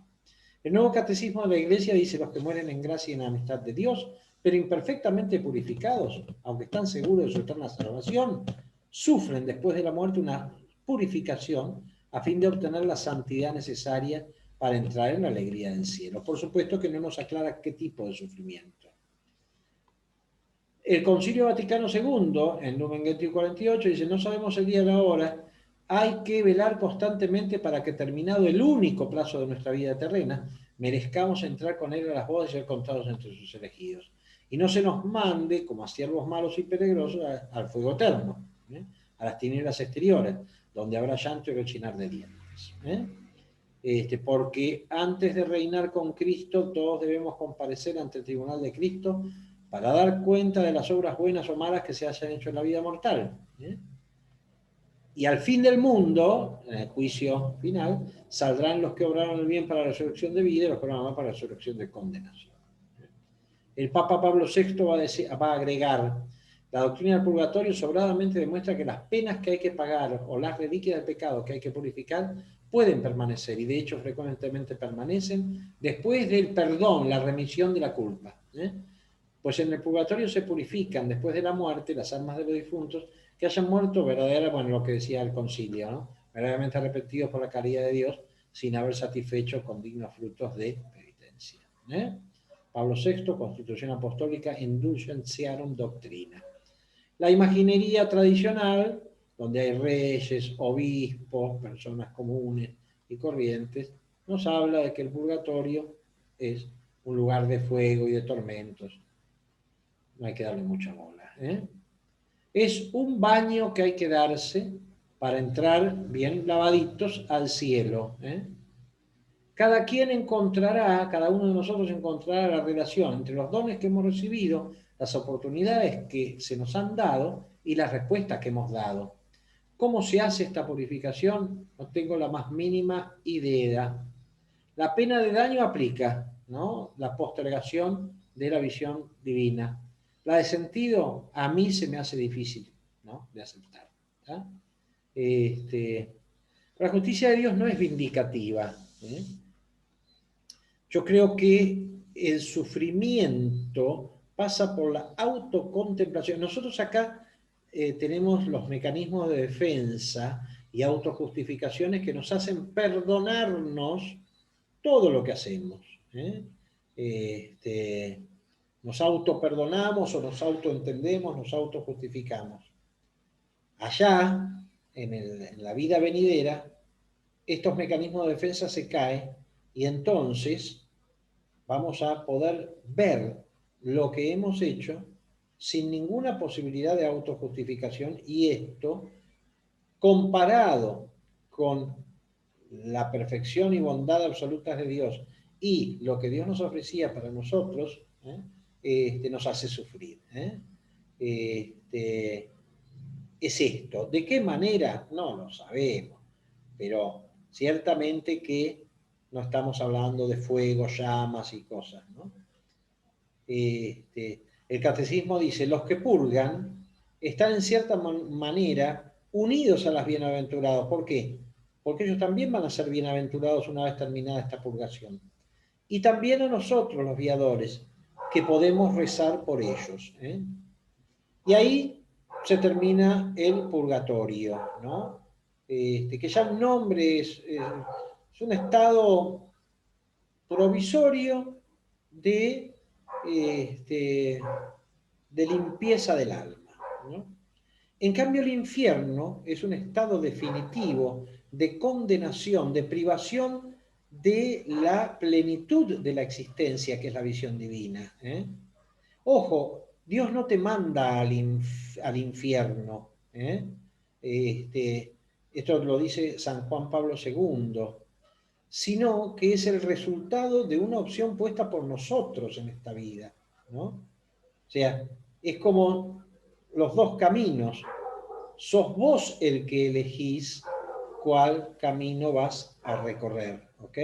Speaker 1: El nuevo catecismo de la Iglesia dice: los que mueren en gracia y en amistad de Dios, pero imperfectamente purificados, aunque están seguros de su eterna salvación, sufren después de la muerte una purificación a fin de obtener la santidad necesaria para entrar en la alegría del cielo. Por supuesto que no nos aclara qué tipo de sufrimiento. El Concilio Vaticano II, en Lumen Gentium 48, dice: no sabemos el día y la hora, hay que velar constantemente para que, terminado el único plazo de nuestra vida terrena, merezcamos entrar con él a las bodas y ser contados entre sus elegidos. Y no se nos mande, como a siervos malos y peligrosos, al fuego eterno, a las tinieblas exteriores, donde habrá llanto y rechinar de dientes. Porque antes de reinar con Cristo, todos debemos comparecer ante el tribunal de Cristo para dar cuenta de las obras buenas o malas que se hayan hecho en la vida mortal. Y al fin del mundo, en el juicio final, saldrán los que obraron el bien para la resurrección de vida y los que obraron el mal para la resurrección de condenación. El Papa Pablo VI va a agregar: la doctrina del purgatorio sobradamente demuestra que las penas que hay que pagar o las reliquias del pecado que hay que purificar pueden permanecer, y de hecho frecuentemente permanecen después del perdón, la remisión de la culpa. Pues en el purgatorio se purifican después de la muerte las almas de los difuntos que hayan muerto verdaderamente, bueno, lo que decía el concilio, ¿no? Verdaderamente arrepentidos por la caridad de Dios, sin haber satisfecho con dignos frutos de penitencia. Pablo VI, Constitución Apostólica Indulgentiarum Doctrina. La imaginería tradicional, donde hay reyes, obispos, personas comunes y corrientes, nos habla de que el purgatorio es un lugar de fuego y de tormentos. No hay que darle mucha bola. Es un baño que hay que darse para entrar bien lavaditos al cielo. Cada uno de nosotros encontrará la relación entre los dones que hemos recibido, las oportunidades que se nos han dado y las respuestas que hemos dado. ¿Cómo se hace esta purificación? No tengo la más mínima idea. La pena de daño aplica, ¿no? La postergación de la visión divina. La de sentido, a mí se me hace difícil, ¿no?, de aceptar. La justicia de Dios no es vindicativa. Yo creo que el sufrimiento pasa por la autocontemplación. Nosotros acá tenemos los mecanismos de defensa y autojustificaciones que nos hacen perdonarnos todo lo que hacemos. Nos autoperdonamos o nos autoentendemos, nos autojustificamos. Allá, en la vida venidera, estos mecanismos de defensa se caen y entonces vamos a poder ver lo que hemos hecho sin ninguna posibilidad de autojustificación, y esto, comparado con la perfección y bondad absolutas de Dios y lo que Dios nos ofrecía para nosotros, nos hace sufrir. Es esto. ¿De qué manera? No lo sabemos, pero ciertamente que no estamos hablando de fuego, llamas y cosas, ¿no? El catecismo dice: los que purgan están en cierta manera unidos a las bienaventurados. ¿Por qué? Porque ellos también van a ser bienaventurados una vez terminada esta purgación. Y también a nosotros, los viadores, que podemos rezar por ellos. Y ahí se termina el purgatorio, ¿no? Que ya el nombre es un estado provisorio de limpieza del alma, ¿no? En cambio, el infierno es un estado definitivo de condenación, de privación de la plenitud de la existencia, que es la visión divina. Ojo, Dios no te manda al infierno. Esto lo dice San Juan Pablo II, sino que es el resultado de una opción puesta por nosotros en esta vida, ¿no? O sea, es como los dos caminos. Sos vos el que elegís cuál camino vas a recorrer, ¿ok?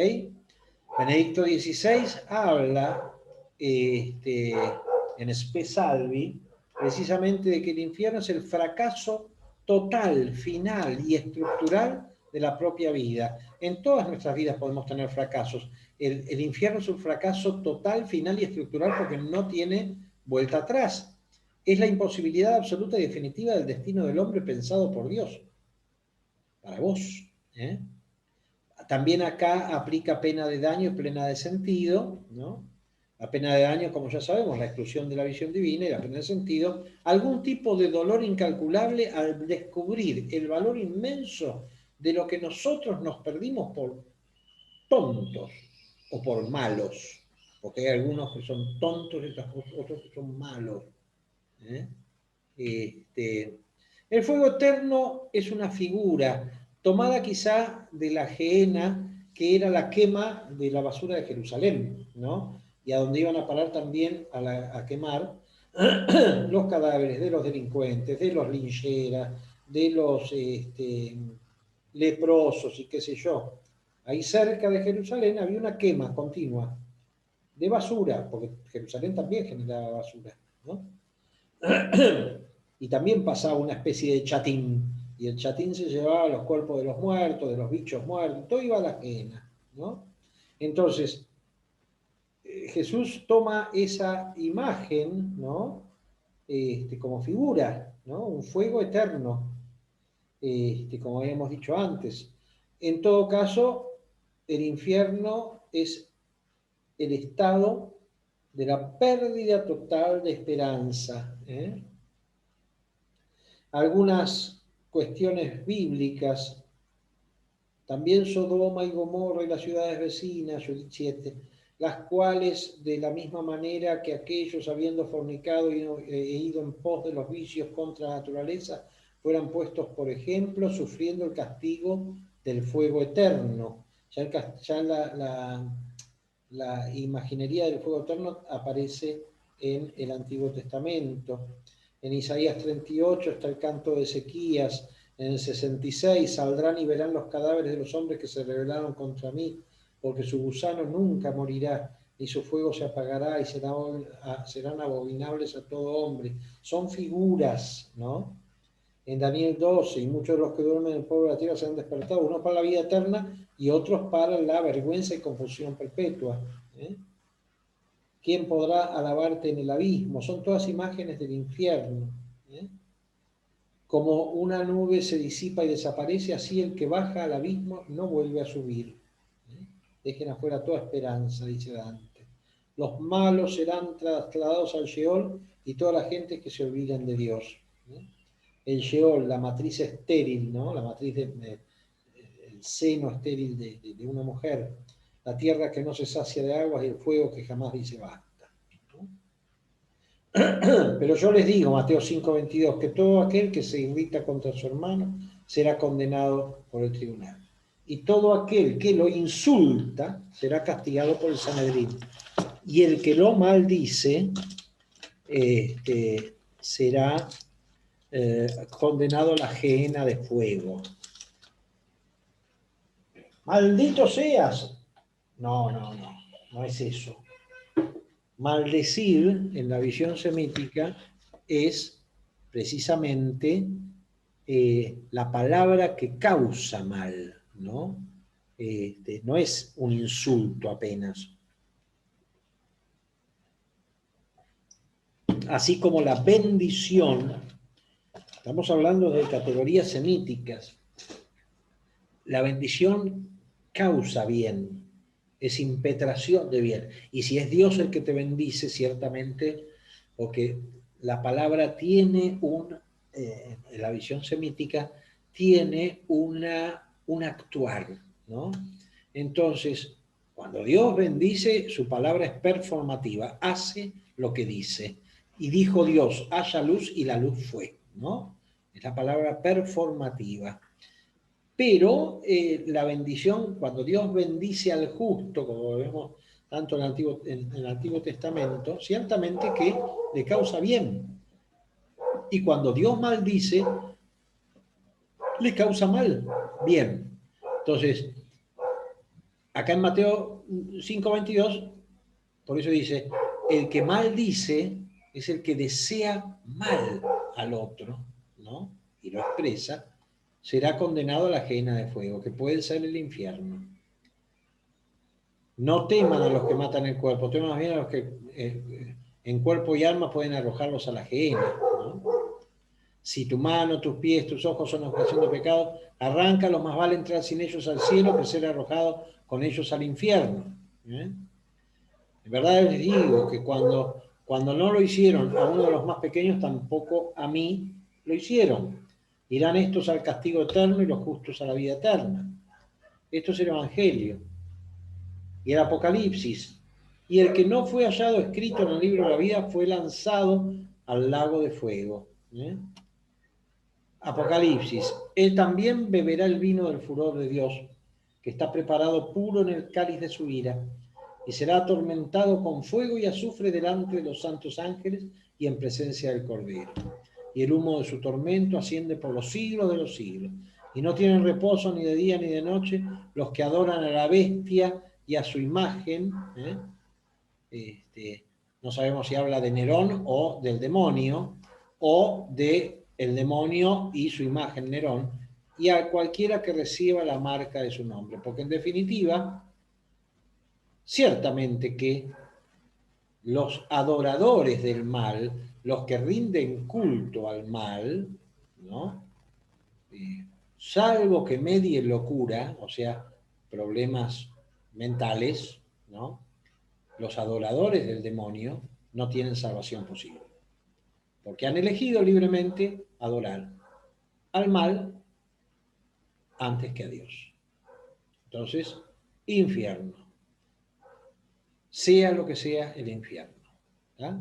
Speaker 1: Benedicto XVI habla en Spe Salvi precisamente de que el infierno es el fracaso total, final y estructural de la propia vida. En todas nuestras vidas podemos tener fracasos. El infierno es un fracaso total, final y estructural porque no tiene vuelta atrás. Es la imposibilidad absoluta y definitiva del destino del hombre pensado por Dios. Para vos. ¿Eh? También acá aplica pena de daño y pena de sentido, ¿no? La pena de daño, como ya sabemos, la exclusión de la visión divina, y la pena de sentido, algún tipo de dolor incalculable al descubrir el valor inmenso de lo que nosotros nos perdimos por tontos o por malos, porque hay algunos que son tontos y otros que son malos. ¿Eh? El fuego eterno es una figura tomada quizá de la gehenna, que era la quema de la basura de Jerusalén, ¿no? Y a donde iban a parar también a quemar los cadáveres de los delincuentes, de los lincheras, de los leprosos y qué sé yo. Ahí cerca de Jerusalén había una quema continua de basura, porque Jerusalén también generaba basura, ¿no? Y también pasaba una especie de chatín, y el chatín se llevaba los cuerpos de los muertos, de los bichos muertos, todo iba a la ajena, ¿no? Entonces, Jesús toma esa imagen, ¿no? Como figura, ¿no? Un fuego eterno, como habíamos dicho antes. En todo caso, el infierno es el estado de la pérdida total de esperanza, ¿eh? Algunas cuestiones bíblicas, también Sodoma y Gomorra y las ciudades vecinas, Judith 7, las cuales de la misma manera que aquellos habiendo fornicado e ido en pos de los vicios contra la naturaleza, fueran puestos por ejemplo, sufriendo el castigo del fuego eterno. Ya la imaginería del fuego eterno aparece en el Antiguo Testamento. En Isaías 38 está el canto de Ezequías. En el 66, saldrán y verán los cadáveres de los hombres que se rebelaron contra mí, porque su gusano nunca morirá, ni su fuego se apagará, y serán abominables a todo hombre. Son figuras, ¿no? En Daniel 12, y muchos de los que duermen en el polvo de la tierra se han despertado, unos para la vida eterna y otros para la vergüenza y confusión perpetua. ¿Eh? ¿Quién podrá alabarte en el abismo? Son todas imágenes del infierno. ¿Eh? Como una nube se disipa y desaparece, así el que baja al abismo no vuelve a subir. ¿Eh? Dejen afuera toda esperanza, dice Dante. Los malos serán trasladados al Sheol y toda la gente que se olviden de Dios. ¿Eh? El Sheol, la matriz estéril, ¿no? La matriz el seno estéril de una mujer, la tierra que no se sacia de aguas y el fuego que jamás dice basta. ¿No? Pero yo les digo, Mateo 5:22, que todo aquel que se irrita contra su hermano será condenado por el tribunal. Y todo aquel que lo insulta será castigado por el Sanedrín. Y el que lo maldice será condenado a la gehenna de fuego. ¡Maldito seas! No es eso. Maldecir, en la visión semítica, es precisamente la palabra que causa mal, ¿no? No es un insulto apenas. Así como la bendición, estamos hablando de categorías semíticas, la bendición causa bien, es impetración de bien. Y si es Dios el que te bendice, ciertamente, porque la palabra tiene en la visión semítica, tiene un actuar, ¿no? Entonces, cuando Dios bendice, su palabra es performativa, hace lo que dice. Y dijo Dios, haya luz, y la luz fue, ¿no? Es la palabra performativa. Pero la bendición, cuando Dios bendice al justo, como vemos tanto en el Antiguo Testamento, ciertamente que le causa bien. Y cuando Dios maldice, le causa mal. Bien. Entonces, acá en Mateo 5:22, por eso dice, el que maldice es el que desea mal al otro, ¿no? Y lo expresa, será condenado a la ajena de fuego, que puede ser el infierno. No teman a los que matan el cuerpo, teman más bien a los que en cuerpo y alma pueden arrojarlos a la ajena, ¿no? Si tu mano, tus pies, tus ojos son ocasión de pecado, arráncalos, más vale entrar sin ellos al cielo que ser arrojado con ellos al infierno. ¿Eh? En verdad les digo que cuando no lo hicieron a uno de los más pequeños, tampoco a mí lo hicieron. Irán estos al castigo eterno y los justos a la vida eterna. Esto es el Evangelio. Y el Apocalipsis. Y el que no fue hallado escrito en el libro de la vida fue lanzado al lago de fuego. ¿Eh? Apocalipsis. Él también beberá el vino del furor de Dios, que está preparado puro en el cáliz de su ira, y será atormentado con fuego y azufre delante de los santos ángeles y en presencia del Cordero. Y el humo de su tormento asciende por los siglos de los siglos. Y no tienen reposo ni de día ni de noche los que adoran a la bestia y a su imagen. No sabemos si habla de Nerón o del demonio, o de el demonio y su imagen, Nerón, y a cualquiera que reciba la marca de su nombre. Porque en definitiva, ciertamente que los adoradores del mal, los que rinden culto al mal, ¿no? Salvo que medie locura, o sea, problemas mentales, ¿no? Los adoradores del demonio no tienen salvación posible, porque han elegido libremente adorar al mal antes que a Dios. Entonces, infierno. Sea lo que sea el infierno. ¿Ah?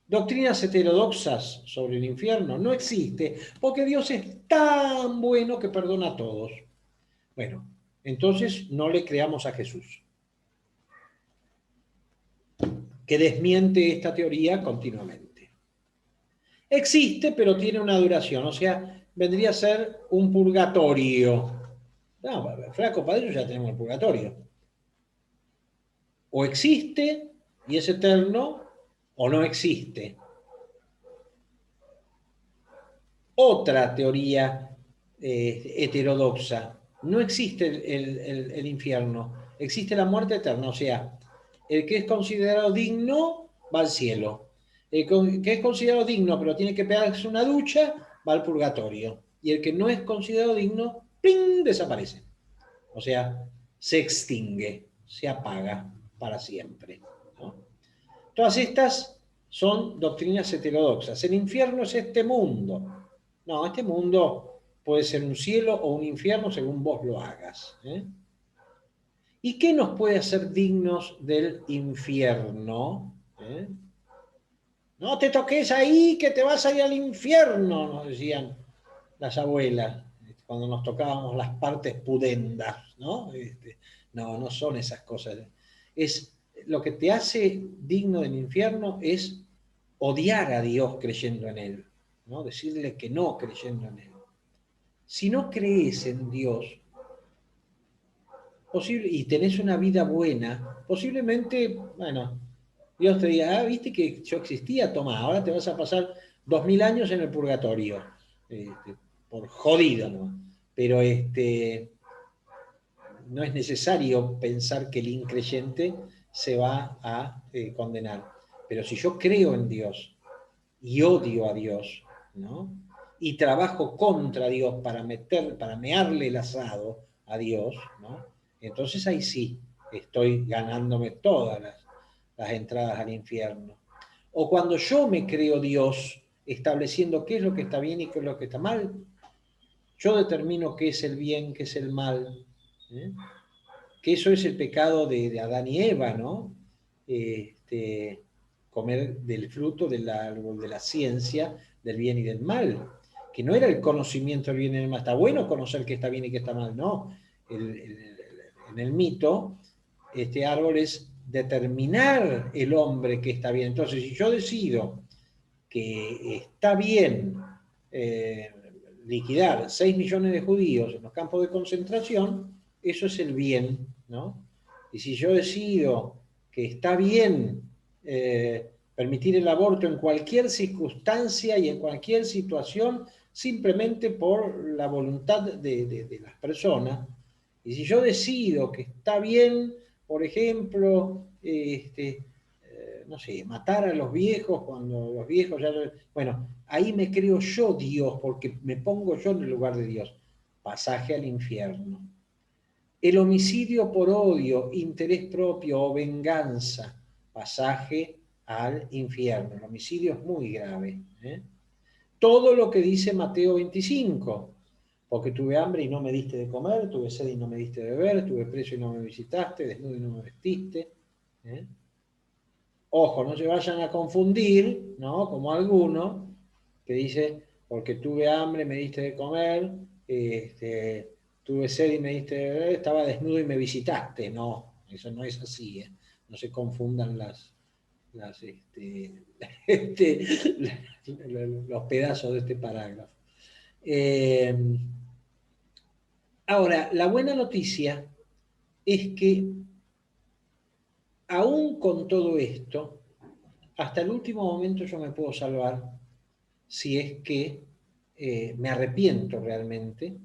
Speaker 1: Doctrinas heterodoxas sobre el infierno no existe, porque Dios es tan bueno que perdona a todos. Bueno, entonces no le creamos a Jesús, que desmiente esta teoría continuamente. Existe, pero tiene una duración, o sea, vendría a ser un purgatorio. No, flaco, para ello ya tenemos el purgatorio. O existe y es eterno, o no existe. Otra teoría heterodoxa. No existe el infierno, existe la muerte eterna, o sea, el que es considerado digno va al cielo. El que es considerado digno pero tiene que pegarse una ducha va al purgatorio. Y el que no es considerado digno, ¡ping!, desaparece. O sea, se extingue, se apaga para siempre, ¿no? Todas estas son doctrinas heterodoxas. El infierno es este mundo. No, este mundo puede ser un cielo o un infierno según vos lo hagas. ¿Eh? ¿Y qué nos puede hacer dignos del infierno? ¿Eh? No te toques ahí, que te vas a ir al infierno, nos decían las abuelas, cuando nos tocábamos las partes pudendas, ¿no? No son esas cosas. Lo que te hace digno del infierno es odiar a Dios creyendo en Él, ¿no? Decirle que no creyendo en Él. Si no crees en Dios y tenés una vida buena, posiblemente, bueno, Dios te diga, viste que yo existía, toma, ahora te vas a pasar 2000 años en el purgatorio, por jodido, ¿no? Pero no es necesario pensar que el increyente se va a condenar. Pero si yo creo en Dios y odio a Dios, ¿no? Y trabajo contra Dios para mearle el asado a Dios, ¿no? Entonces ahí sí estoy ganándome todas las entradas al infierno. O cuando yo me creo Dios, estableciendo qué es lo que está bien y qué es lo que está mal, yo determino qué es el bien, qué es el mal, ¿eh? Que eso es el pecado de Adán y Eva, ¿no? Comer del fruto del árbol de la ciencia, del bien y del mal, que no era el conocimiento del bien y del mal. Está bueno conocer qué está bien y qué está mal, no. En el mito, este árbol es determinar el hombre que está bien. Entonces, si yo decido que está bien liquidar 6 millones de judíos en los campos de concentración, eso es el bien, ¿no? Y si yo decido que está bien permitir el aborto en cualquier circunstancia y en cualquier situación, simplemente por la voluntad de las personas, y si yo decido que está bien, por ejemplo, no sé, matar a los viejos cuando los viejos ya... Bueno, ahí me creo yo Dios, porque me pongo yo en el lugar de Dios. Pasaje al infierno. El homicidio por odio, interés propio o venganza, pasaje al infierno. El homicidio es muy grave. Todo lo que dice Mateo 25, porque tuve hambre y no me diste de comer, tuve sed y no me diste de beber, tuve preso y no me visitaste, desnudo y no me vestiste. Ojo, no se vayan a confundir, ¿no? Como alguno que dice, porque tuve hambre, me diste de comer, tuve sed y me diste de beber, estaba desnudo y me visitaste. No, eso no es así, ¿eh? No se confundan los pedazos de este parágrafo. Ahora, la buena noticia es que aún con todo esto, hasta el último momento yo me puedo salvar si es que me arrepiento realmente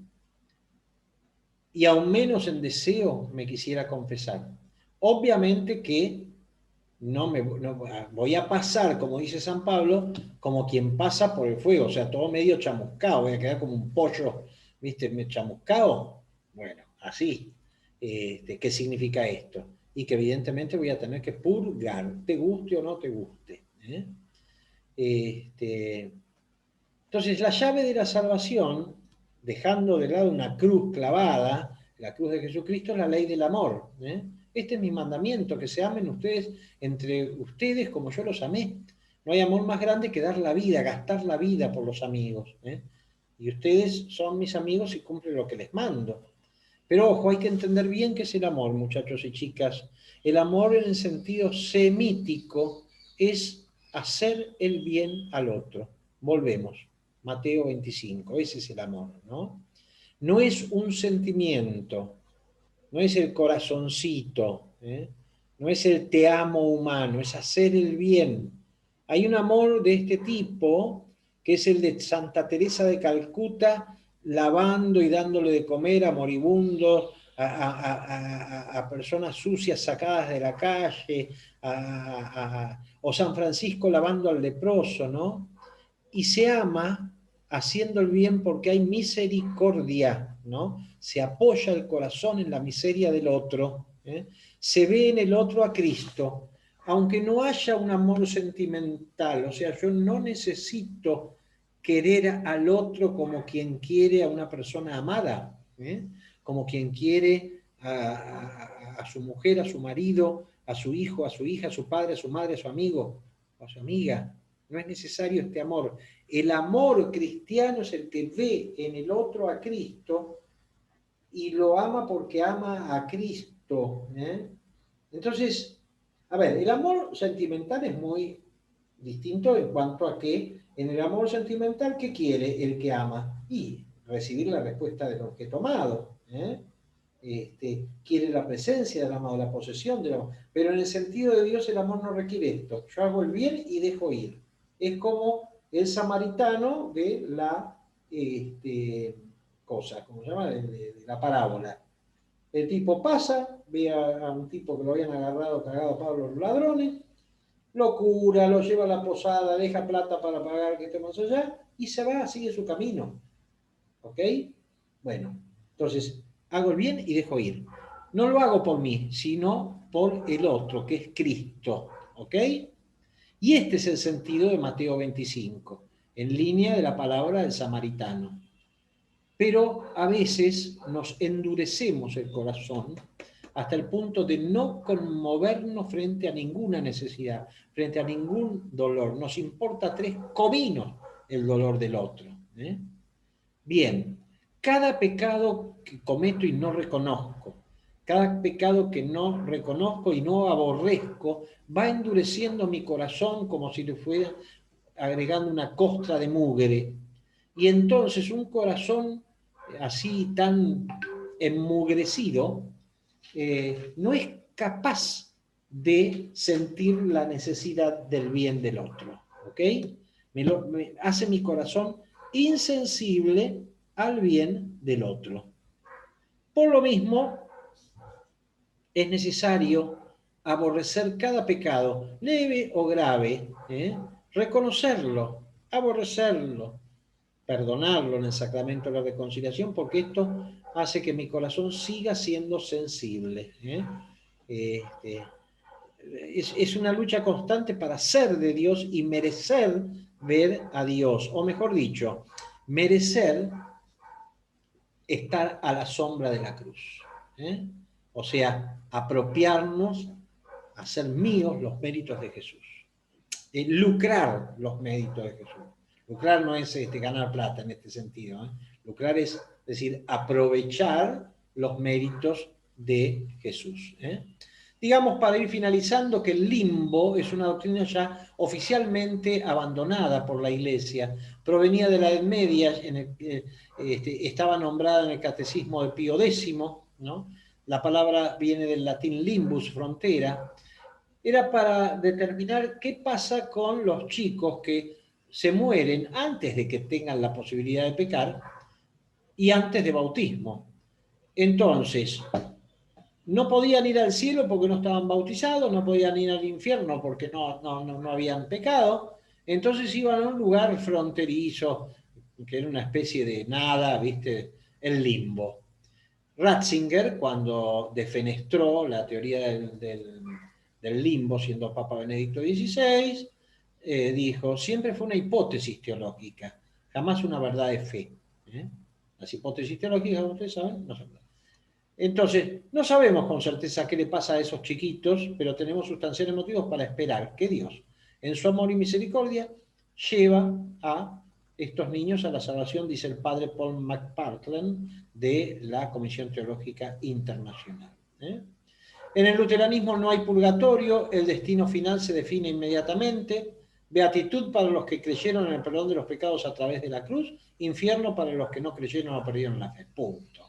Speaker 1: y aún menos en deseo me quisiera confesar. Obviamente que no voy a pasar, como dice San Pablo, como quien pasa por el fuego, o sea, todo medio chamuscado, voy a quedar como un pollo, ¿viste? Chamuscado. Bueno, así. ¿Qué significa esto? Y que evidentemente voy a tener que purgar, te guste o no te guste. Entonces, la llave de la salvación, dejando de lado una cruz clavada, la cruz de Jesucristo, es la ley del amor. Este es mi mandamiento, que se amen ustedes entre ustedes como yo los amé. No hay amor más grande que dar la vida, gastar la vida por los amigos. Y ustedes son mis amigos y cumplen lo que les mando. Pero ojo, hay que entender bien qué es el amor, muchachos y chicas. El amor en el sentido semítico es hacer el bien al otro. Volvemos. Mateo 25, ese es el amor, ¿no? No es un sentimiento, no es el corazoncito, no es el te amo humano, es hacer el bien. Hay un amor de este tipo, que es el de Santa Teresa de Calcuta, lavando y dándole de comer a moribundos, a personas sucias sacadas de la calle, o San Francisco lavando al leproso, ¿no? Y se ama haciendo el bien porque hay misericordia, ¿no? Se apoya el corazón en la miseria del otro, se ve en el otro a Cristo, aunque no haya un amor sentimental, o sea, yo no necesito querer al otro como quien quiere a una persona amada, como quien quiere a su mujer, a su marido, a su hijo, a su hija, a su padre, a su madre, a su amigo, a su amiga. No es necesario este amor. El amor cristiano es el que ve en el otro a Cristo y lo ama porque ama a Cristo. Entonces, a ver, el amor sentimental es muy distinto en cuanto a que en el amor sentimental, ¿qué quiere el que ama? Y recibir la respuesta del objeto amado. Quiere la presencia del amado, la posesión del amor. Pero en el sentido de Dios el amor no requiere esto. Yo hago el bien y dejo ir. Es como el samaritano de la cosa, ¿cómo se llama? De la parábola. El tipo pasa, ve a un tipo que lo habían agarrado, cagado a Pablo los ladrones, lo cura, lo lleva a la posada, deja plata para pagar que esté más allá y se va, sigue su camino. ¿Ok? Bueno, entonces hago el bien y dejo ir. No lo hago por mí, sino por el otro, que es Cristo. ¿Ok? Y este es el sentido de Mateo 25, en línea de la palabra del samaritano. Pero a veces nos endurecemos el corazón hasta el punto de no conmovernos frente a ninguna necesidad, frente a ningún dolor. Nos importa 3 cominos el dolor del otro. Bien, cada pecado que cometo y no reconozco, cada pecado que no reconozco y no aborrezco, va endureciendo mi corazón como si le fuera agregando una costra de mugre. Y entonces un corazón así tan enmugrecido no es capaz de sentir la necesidad del bien del otro. ¿Ok? Me hace mi corazón insensible al bien del otro. Por lo mismo, es necesario aborrecer cada pecado, leve o grave, reconocerlo, aborrecerlo, perdonarlo en el sacramento de la reconciliación, porque esto hace que mi corazón siga siendo sensible. Es una lucha constante para ser de Dios y merecer ver a Dios, o mejor dicho, merecer estar a la sombra de la cruz. O sea, apropiarnos, hacer míos los méritos de Jesús. Lucrar los méritos de Jesús. Lucrar no es ganar plata en este sentido. Lucrar es decir, aprovechar los méritos de Jesús. Digamos, para ir finalizando, que el limbo es una doctrina ya oficialmente abandonada por la Iglesia. Provenía de la Edad Media, estaba nombrada en el Catecismo de Pío X, ¿no? La palabra viene del latín limbus, frontera. Era para determinar qué pasa con los chicos que se mueren antes de que tengan la posibilidad de pecar y antes de bautismo. Entonces, no podían ir al cielo porque no estaban bautizados, no podían ir al infierno porque no habían pecado, entonces iban a un lugar fronterizo, que era una especie de nada, ¿viste? El limbo. Ratzinger, cuando defenestró la teoría del limbo, siendo Papa Benedicto XVI, dijo, siempre fue una hipótesis teológica, jamás una verdad de fe. Las hipótesis teológicas, como ustedes saben, no son verdad. Entonces, no sabemos con certeza qué le pasa a esos chiquitos, pero tenemos sustanciales motivos para esperar que Dios, en su amor y misericordia, lleva a estos niños a la salvación, dice el padre Paul McPartland de la Comisión Teológica Internacional. En el luteranismo no hay purgatorio, el destino final se define inmediatamente, beatitud para los que creyeron en el perdón de los pecados a través de la cruz, infierno para los que no creyeron o perdieron la fe. Punto.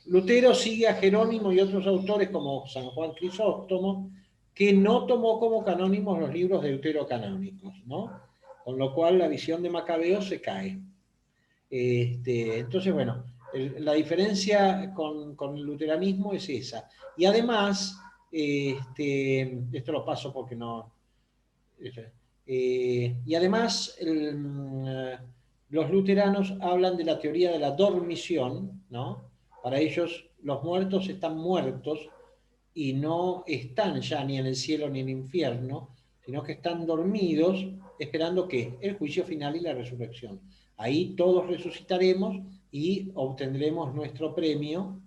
Speaker 1: Lutero sigue a Jerónimo y otros autores como San Juan Crisóstomo, que no tomó como canónimos los libros de deuterocanónicos, ¿no? Con lo cual la visión de Macabeo se cae. Entonces, bueno, la diferencia con el luteranismo es esa. Y además, esto lo paso porque no... y además, los luteranos hablan de la teoría de la dormición, ¿no? Para ellos los muertos están muertos y no están ya ni en el cielo ni en el infierno, sino que están dormidos esperando ¿qué? El juicio final y la resurrección. Ahí todos resucitaremos y obtendremos nuestro premio.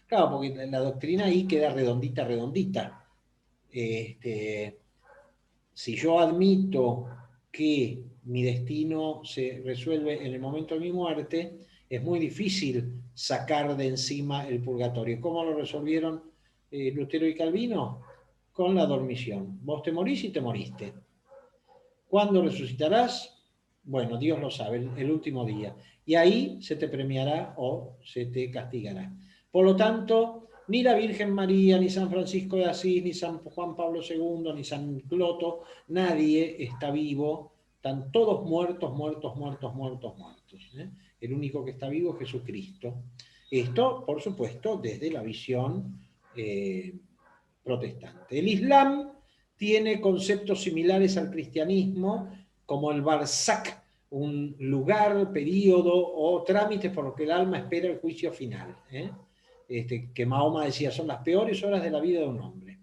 Speaker 1: Claro, porque la doctrina ahí queda redondita, redondita. Si yo admito que mi destino se resuelve en el momento de mi muerte, es muy difícil sacar de encima el purgatorio. ¿Cómo lo resolvieron Lutero y Calvino? Con la dormición. Vos te morís y te moriste. ¿Cuándo resucitarás? Bueno, Dios lo sabe, el último día. Y ahí se te premiará o se te castigará. Por lo tanto, ni la Virgen María, ni San Francisco de Asís, ni San Juan Pablo II, ni San Cloto, nadie está vivo. Están todos muertos, muertos, muertos, muertos, muertos. El único que está vivo es Jesucristo. Esto, por supuesto, desde la visión protestante. El Islam tiene conceptos similares al cristianismo, como el barzak, un lugar, periodo o trámite por lo que el alma espera el juicio final. Que Mahoma decía, son las peores horas de la vida de un hombre.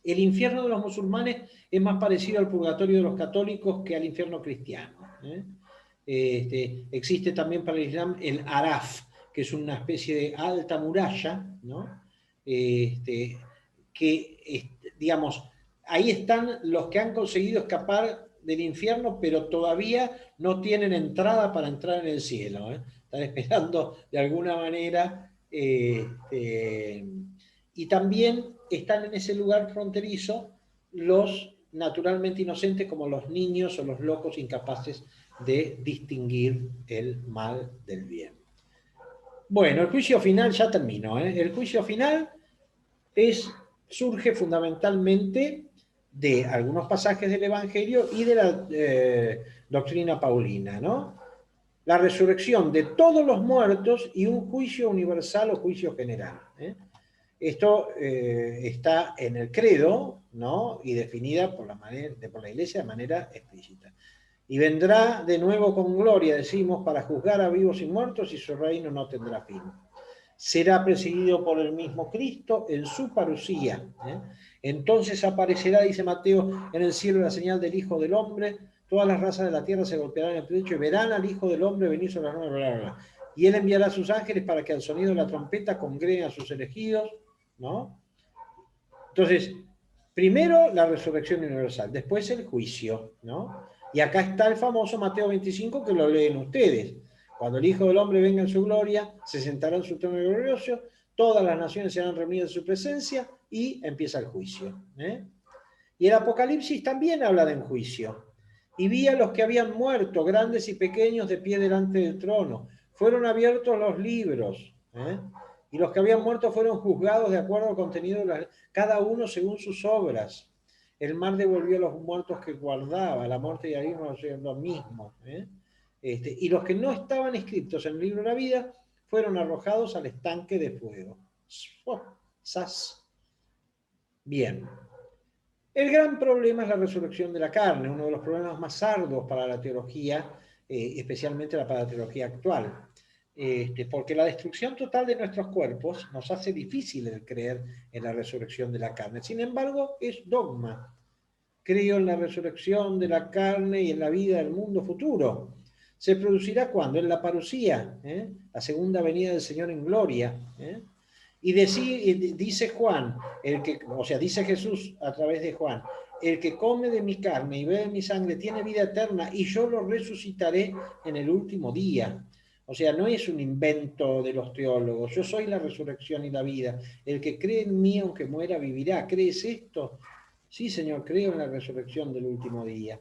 Speaker 1: El infierno de los musulmanes es más parecido al purgatorio de los católicos que al infierno cristiano. Existe también para el Islam el Araf, que es una especie de alta muralla, ¿no? Digamos, ahí están los que han conseguido escapar del infierno, pero todavía no tienen entrada para entrar en el cielo. Están esperando de alguna manera. Y también están en ese lugar fronterizo los naturalmente inocentes como los niños o los locos incapaces de distinguir el mal del bien. Bueno, el juicio final, ya termino, ¿eh? El juicio final surge fundamentalmente de algunos pasajes del Evangelio y de la doctrina paulina, ¿no? La resurrección de todos los muertos y un juicio universal o juicio general. Esto está en el credo, ¿no? Y definida por la Iglesia de manera explícita. Y vendrá de nuevo con gloria, decimos, para juzgar a vivos y muertos, y su reino no tendrá fin. Será presidido por el mismo Cristo en su parusía. Entonces aparecerá, dice Mateo, en el cielo la señal del Hijo del Hombre. Todas las razas de la tierra se golpearán en el pecho y verán al Hijo del Hombre venir sobre las nubes, bla, bla, bla. Y él enviará a sus ángeles para que al sonido de la trompeta congreguen a sus elegidos, ¿no? Entonces, primero la resurrección universal, después el juicio, ¿no? Y acá está el famoso Mateo 25 que lo leen ustedes. Cuando el Hijo del Hombre venga en su gloria, se sentará en su trono glorioso, todas las naciones serán reunidas en su presencia y empieza el juicio. Y el Apocalipsis también habla de un juicio. Y vi a los que habían muerto, grandes y pequeños, de pie delante del trono. Fueron abiertos los libros. Y los que habían muerto fueron juzgados de acuerdo al contenido de cada uno según sus obras. El mar devolvió a los muertos que guardaba, la muerte y el abismo son lo mismo. Y los que no estaban inscritos en el libro de la vida fueron arrojados al estanque de fuego. ¡Sas! Bien. El gran problema es la resurrección de la carne, uno de los problemas más arduos para la teología, especialmente para la teología actual. Porque la destrucción total de nuestros cuerpos nos hace difícil el creer en la resurrección de la carne. Sin embargo, es dogma. Creo en la resurrección de la carne y en la vida del mundo futuro. ¿Se producirá cuándo? En la parusía, la segunda venida del Señor en gloria. Y dice Juan, dice Jesús a través de Juan, el que come de mi carne y bebe mi sangre tiene vida eterna y yo lo resucitaré en el último día. O sea, no es un invento de los teólogos. Yo soy la resurrección y la vida. El que cree en mí, aunque muera, vivirá. ¿Crees esto? Sí, Señor, creo en la resurrección del último día.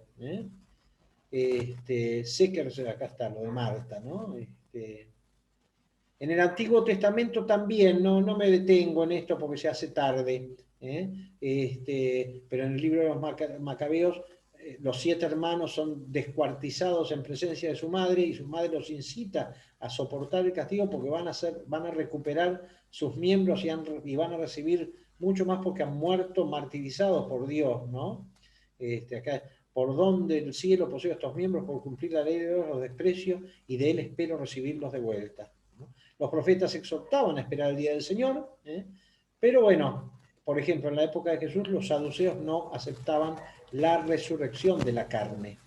Speaker 1: Sé que acá está lo de Marta, ¿no? En el Antiguo Testamento también, no me detengo en esto porque se hace tarde, pero en el libro de los Macabeos, los 7 hermanos son descuartizados en presencia de su madre y su madre los incita a soportar el castigo porque van a recuperar sus miembros y van a recibir mucho más porque han muerto martirizados por Dios, ¿no? Acá, por donde el cielo posee estos miembros por cumplir la ley de Dios los desprecio y de él espero recibirlos de vuelta. Los profetas exhortaban a esperar el día del Señor, pero bueno, por ejemplo, en la época de Jesús los saduceos no aceptaban la resurrección de la carne.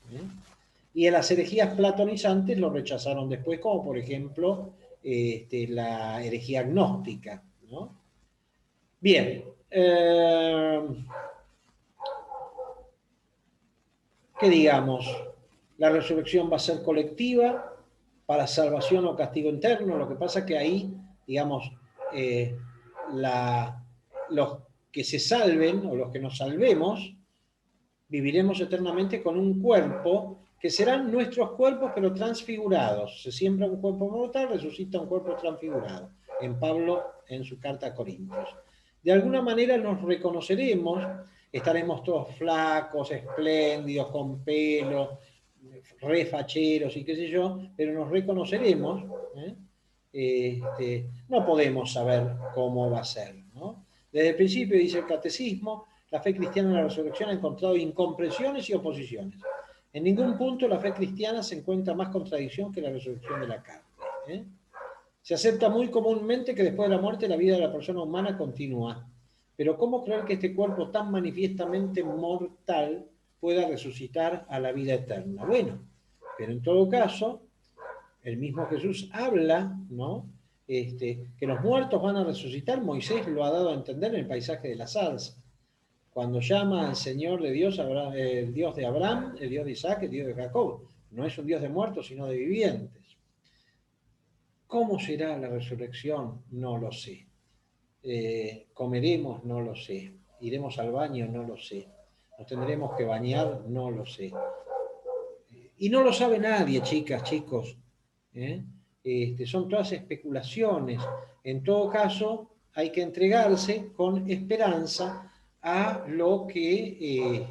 Speaker 1: Y en las herejías platonizantes lo rechazaron después, como por ejemplo la herejía gnóstica, ¿no? Bien. ¿Qué digamos? La resurrección va a ser colectiva, para salvación o castigo eterno. Lo que pasa es que ahí, digamos, los que se salven o los que nos salvemos, viviremos eternamente con un cuerpo que serán nuestros cuerpos pero transfigurados. Se siembra un cuerpo mortal, resucita un cuerpo transfigurado. En Pablo, en su carta a Corintios. De alguna manera nos reconoceremos, estaremos todos flacos, espléndidos, con pelo, refacheros y qué sé yo, pero nos reconoceremos. No podemos saber cómo va a ser, ¿no? Desde el principio, dice el catecismo, la fe cristiana en la resurrección ha encontrado incomprensiones y oposiciones. En ningún punto la fe cristiana se encuentra más contradicción que la resurrección de la carne. Se acepta muy comúnmente que después de la muerte la vida de la persona humana continúa. Pero ¿cómo creer que este cuerpo tan manifiestamente mortal pueda resucitar a la vida eterna? Bueno, pero en todo caso, el mismo Jesús habla, ¿no? Que los muertos van a resucitar. Moisés lo ha dado a entender en el paisaje de la zarza. Cuando llama al Señor de Dios, el Dios de Abraham, el Dios de Isaac, el Dios de Jacob. No es un Dios de muertos, sino de vivientes. ¿Cómo será la resurrección? No lo sé. ¿Comeremos? No lo sé. ¿Iremos al baño? No lo sé. ¿Nos tendremos que bañar? No lo sé. Y no lo sabe nadie, chicas, chicos. ¿eh? Son todas especulaciones. En todo caso, hay que entregarse con esperanza a lo que,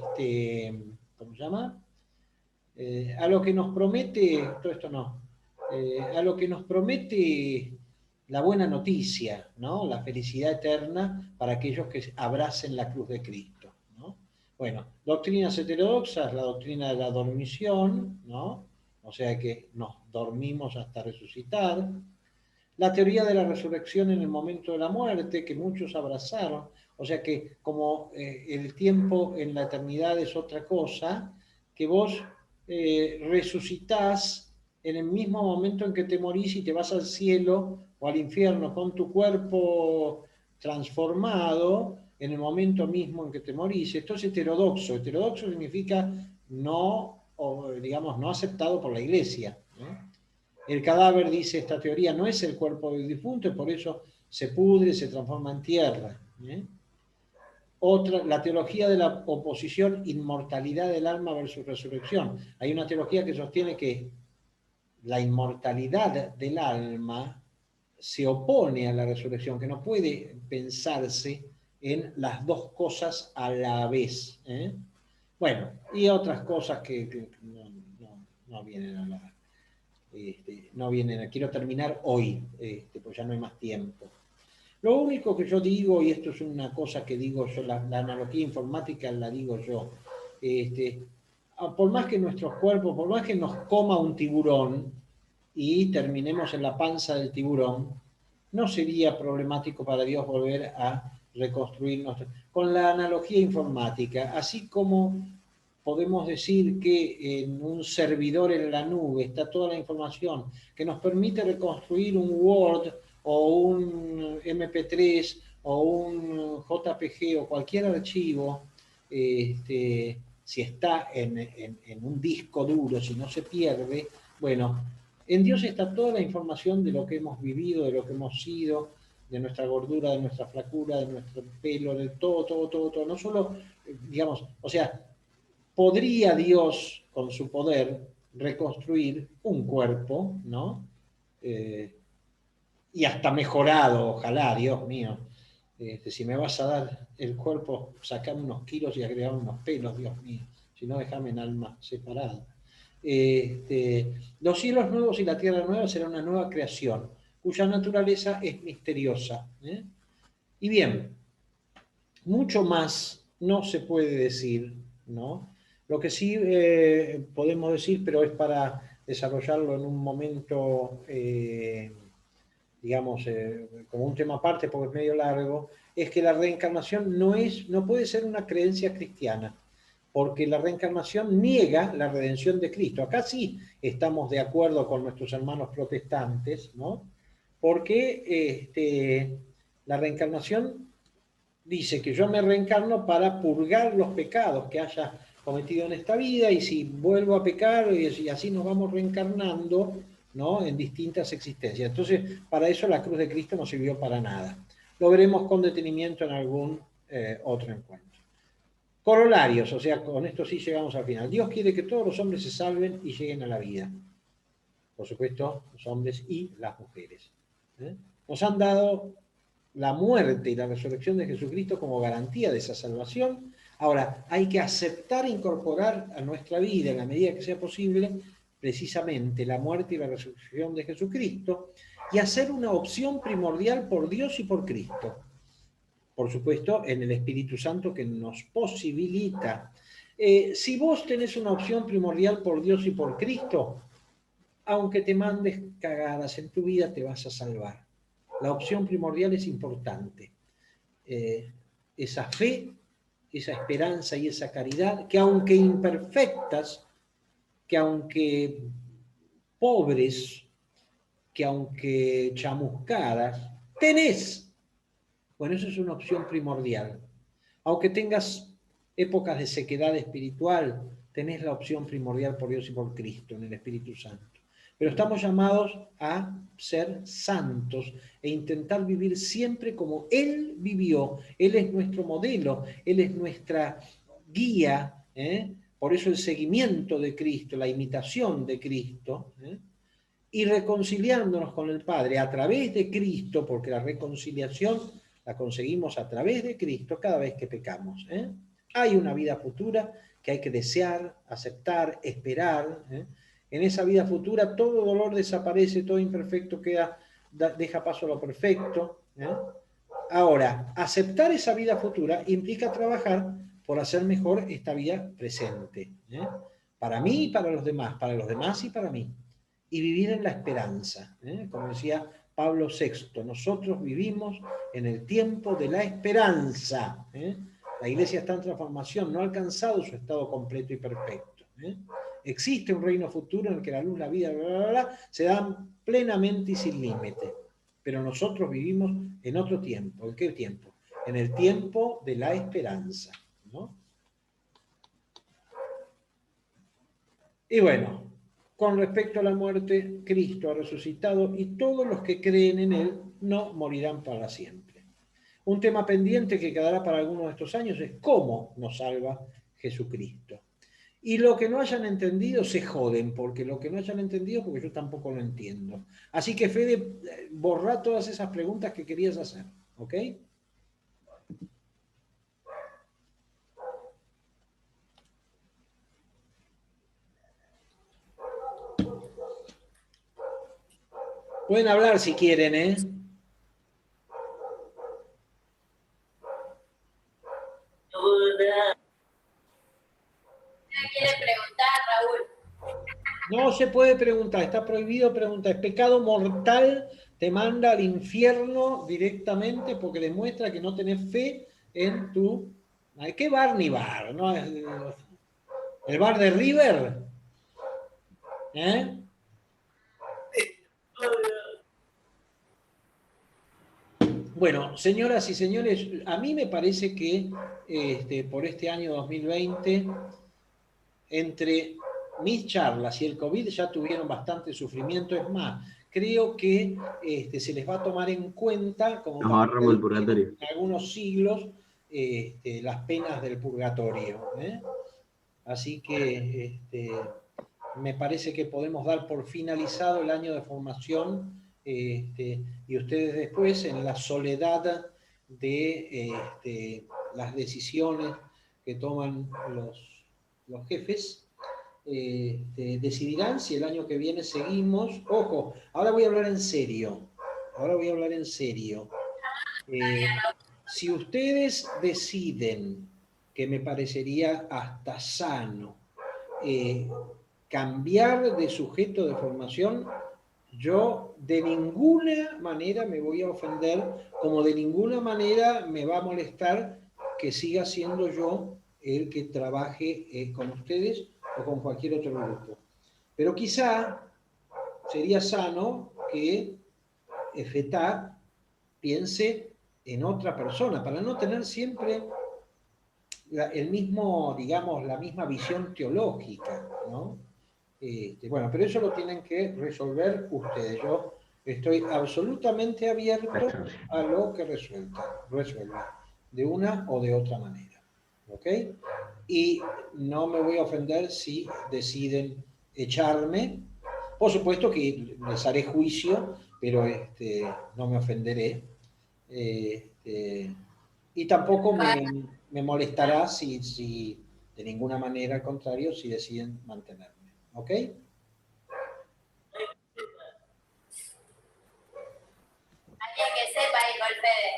Speaker 1: ¿cómo se llama? A lo que nos promete, todo esto no, a lo que nos promete la buena noticia, ¿no? La felicidad eterna para aquellos que abracen la cruz de Cristo, ¿no? Bueno, doctrinas heterodoxas, la doctrina de la dormición, ¿no? O sea que nos dormimos hasta resucitar. La teoría de la resurrección en el momento de la muerte, que muchos abrazaron, o sea que como el tiempo en la eternidad es otra cosa, que vos resucitás en el mismo momento en que te morís y te vas al cielo o al infierno con tu cuerpo transformado en el momento mismo en que te morís. Esto es heterodoxo. Heterodoxo significa no, o, digamos, no aceptado por la iglesia, ¿no? El cadáver, dice esta teoría, no es el cuerpo del difunto y por eso se pudre, se transforma en tierra. Otra, la teología de la oposición, inmortalidad del alma versus resurrección. Hay una teología que sostiene que la inmortalidad del alma se opone a la resurrección, que no puede pensarse en las dos cosas a la vez. Bueno, y otras cosas que no vienen a la... no vienen, quiero terminar hoy, pues ya no hay más tiempo. Lo único que yo digo, y esto es una cosa que digo yo, la analogía informática la digo yo, por más que nuestros cuerpos, por más que nos coma un tiburón y terminemos en la panza del tiburón, no sería problemático para Dios volver a reconstruirnos. Con la analogía informática, así como podemos decir que en un servidor en la nube está toda la información que nos permite reconstruir un Word o un MP3 o un JPG o cualquier archivo, si está en un disco duro, si no se pierde, bueno, en Dios está toda la información de lo que hemos vivido, de lo que hemos sido, de nuestra gordura, de nuestra flacura, de nuestro pelo, de todo. No solo, digamos, o sea, podría Dios, con su poder, reconstruir un cuerpo, ¿no? Y hasta mejorado, ojalá, Dios mío. Si me vas a dar el cuerpo, sacame unos kilos y agregar unos pelos, Dios mío. Si no, déjame en alma separada. Los cielos nuevos y la tierra nueva será una nueva creación, cuya naturaleza es misteriosa. Y bien, mucho más no se puede decir, ¿no? Lo que sí podemos decir, pero es para desarrollarlo en un momento, digamos, como un tema aparte, porque es medio largo, es que la reencarnación no puede ser una creencia cristiana, porque la reencarnación niega la redención de Cristo. Acá sí estamos de acuerdo con nuestros hermanos protestantes, ¿no? Porque la reencarnación dice que yo me reencarno para purgar los pecados que haya cometido en esta vida y si vuelvo a pecar y así nos vamos reencarnando, ¿no? En distintas existencias. Entonces, para eso la cruz de Cristo no sirvió para nada. Lo veremos con detenimiento en algún otro encuentro. Corolarios, o sea, con esto sí llegamos al final. Dios quiere que todos los hombres se salven y lleguen a la vida. Por supuesto, los hombres y las mujeres. Nos han dado la muerte y la resurrección de Jesucristo como garantía de esa salvación. Ahora, hay que aceptar e incorporar a nuestra vida, en la medida que sea posible, precisamente la muerte y la resurrección de Jesucristo, y hacer una opción primordial por Dios y por Cristo. Por supuesto, en el Espíritu Santo que nos posibilita. Si vos tenés una opción primordial por Dios y por Cristo, aunque te mandes cagadas en tu vida, te vas a salvar. La opción primordial es importante. Esa fe, esa esperanza y esa caridad, que aunque imperfectas, que aunque pobres, que aunque chamuscadas, tenés. Bueno, eso es una opción primordial. Aunque tengas épocas de sequedad espiritual, tenés la opción primordial por Dios y por Cristo en el Espíritu Santo. Pero estamos llamados a ser santos e intentar vivir siempre como Él vivió. Él es nuestro modelo, Él es nuestra guía, por eso el seguimiento de Cristo, la imitación de Cristo, y reconciliándonos con el Padre a través de Cristo, porque la reconciliación la conseguimos a través de Cristo cada vez que pecamos. Hay una vida futura que hay que desear, aceptar, esperar. En esa vida futura todo dolor desaparece, todo imperfecto queda, deja paso a lo perfecto. Ahora, aceptar esa vida futura implica trabajar por hacer mejor esta vida presente. Para mí y para los demás y para mí. Y vivir en la esperanza. Como decía Pablo VI, nosotros vivimos en el tiempo de la esperanza. La iglesia está en transformación, no ha alcanzado su estado completo y perfecto. Existe un reino futuro en el que la luz, la vida, se dan plenamente y sin límite. Pero nosotros vivimos en otro tiempo. ¿En qué tiempo? En el tiempo de la esperanza, ¿no? Y bueno, con respecto a la muerte, Cristo ha resucitado y todos los que creen en Él no morirán para siempre. Un tema pendiente que quedará para algunos de estos años es cómo nos salva Jesucristo. Y lo que no hayan entendido se joden, porque lo que no hayan entendido, porque yo tampoco lo entiendo. Así que, Fede, borra todas esas preguntas que querías hacer, ¿ok? Pueden hablar si quieren, ¿eh?
Speaker 2: ¿Quiere preguntar, Raúl?
Speaker 1: No se puede preguntar, está prohibido preguntar. Es pecado mortal, te manda al infierno directamente porque demuestra que no tenés fe en tu... ¿Qué bar ni bar? ¿No? ¿El bar de River? Bueno, señoras y señores, a mí me parece que por este año 2020, entre mis charlas y el COVID ya tuvieron bastante sufrimiento. Es más, creo que se les va a tomar en cuenta, como
Speaker 3: el purgatorio.
Speaker 1: En algunos siglos, las penas del purgatorio. Así que me parece que podemos dar por finalizado el año de formación y ustedes después, en la soledad de las decisiones que toman los jefes, decidirán si el año que viene seguimos. Ojo, ahora voy a hablar en serio. Si ustedes deciden, que me parecería hasta sano, cambiar de sujeto de formación, yo de ninguna manera me voy a ofender, como de ninguna manera me va a molestar que siga siendo yo el que trabaje con ustedes o con cualquier otro grupo. Pero quizá sería sano que FETA piense en otra persona, para no tener siempre el mismo, digamos, la misma visión teológica, ¿no? Bueno, pero eso lo tienen que resolver ustedes. Yo estoy absolutamente abierto a lo que resuelvan, de una o de otra manera. ¿Ok? Y no me voy a ofender si deciden echarme. Por supuesto que les haré juicio, pero no me ofenderé. Y tampoco me molestará si de ninguna manera, al contrario, si deciden mantenerme. ¿Ok?
Speaker 2: Alguien que sepa ir con Fede.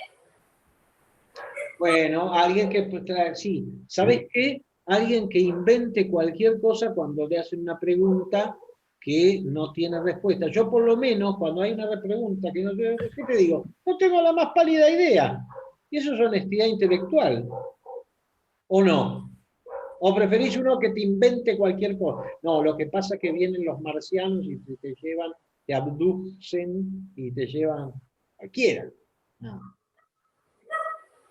Speaker 1: Bueno, alguien que, sí, ¿sabes qué? Alguien que invente cualquier cosa cuando le hacen una pregunta que no tiene respuesta. Yo por lo menos, cuando hay una pregunta que no tiene, ¿qué te digo? No tengo la más pálida idea. Y eso es honestidad intelectual. ¿O no? ¿O preferís uno que te invente cualquier cosa? No, lo que pasa es que vienen los marcianos y te llevan, te abducen y te llevan cualquiera. No.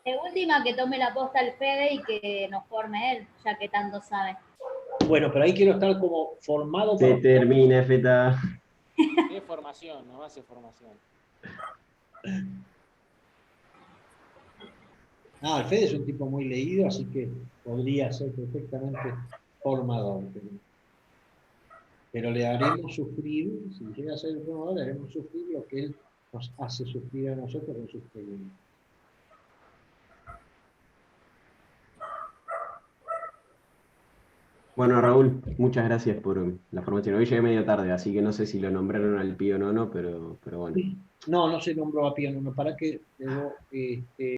Speaker 2: De última, que tome la posta el Fede y que nos forme él, ya que tanto sabe.
Speaker 1: Bueno, pero ahí quiero estar como formado.
Speaker 3: Se termina, FETA.
Speaker 4: Es formación, nomás es formación.
Speaker 1: Ah, el Fede es un tipo muy leído, así que podría ser perfectamente formador. Pero le haremos sufrir, si llega a ser el formador, le haremos sufrir lo que él nos hace sufrir a nosotros con sus preguntas.
Speaker 3: Bueno, Raúl, muchas gracias por la formación. Hoy llegué medio tarde, así que no sé si lo nombraron al pío o no, pero bueno.
Speaker 1: No, no se nombró a piano, no, para que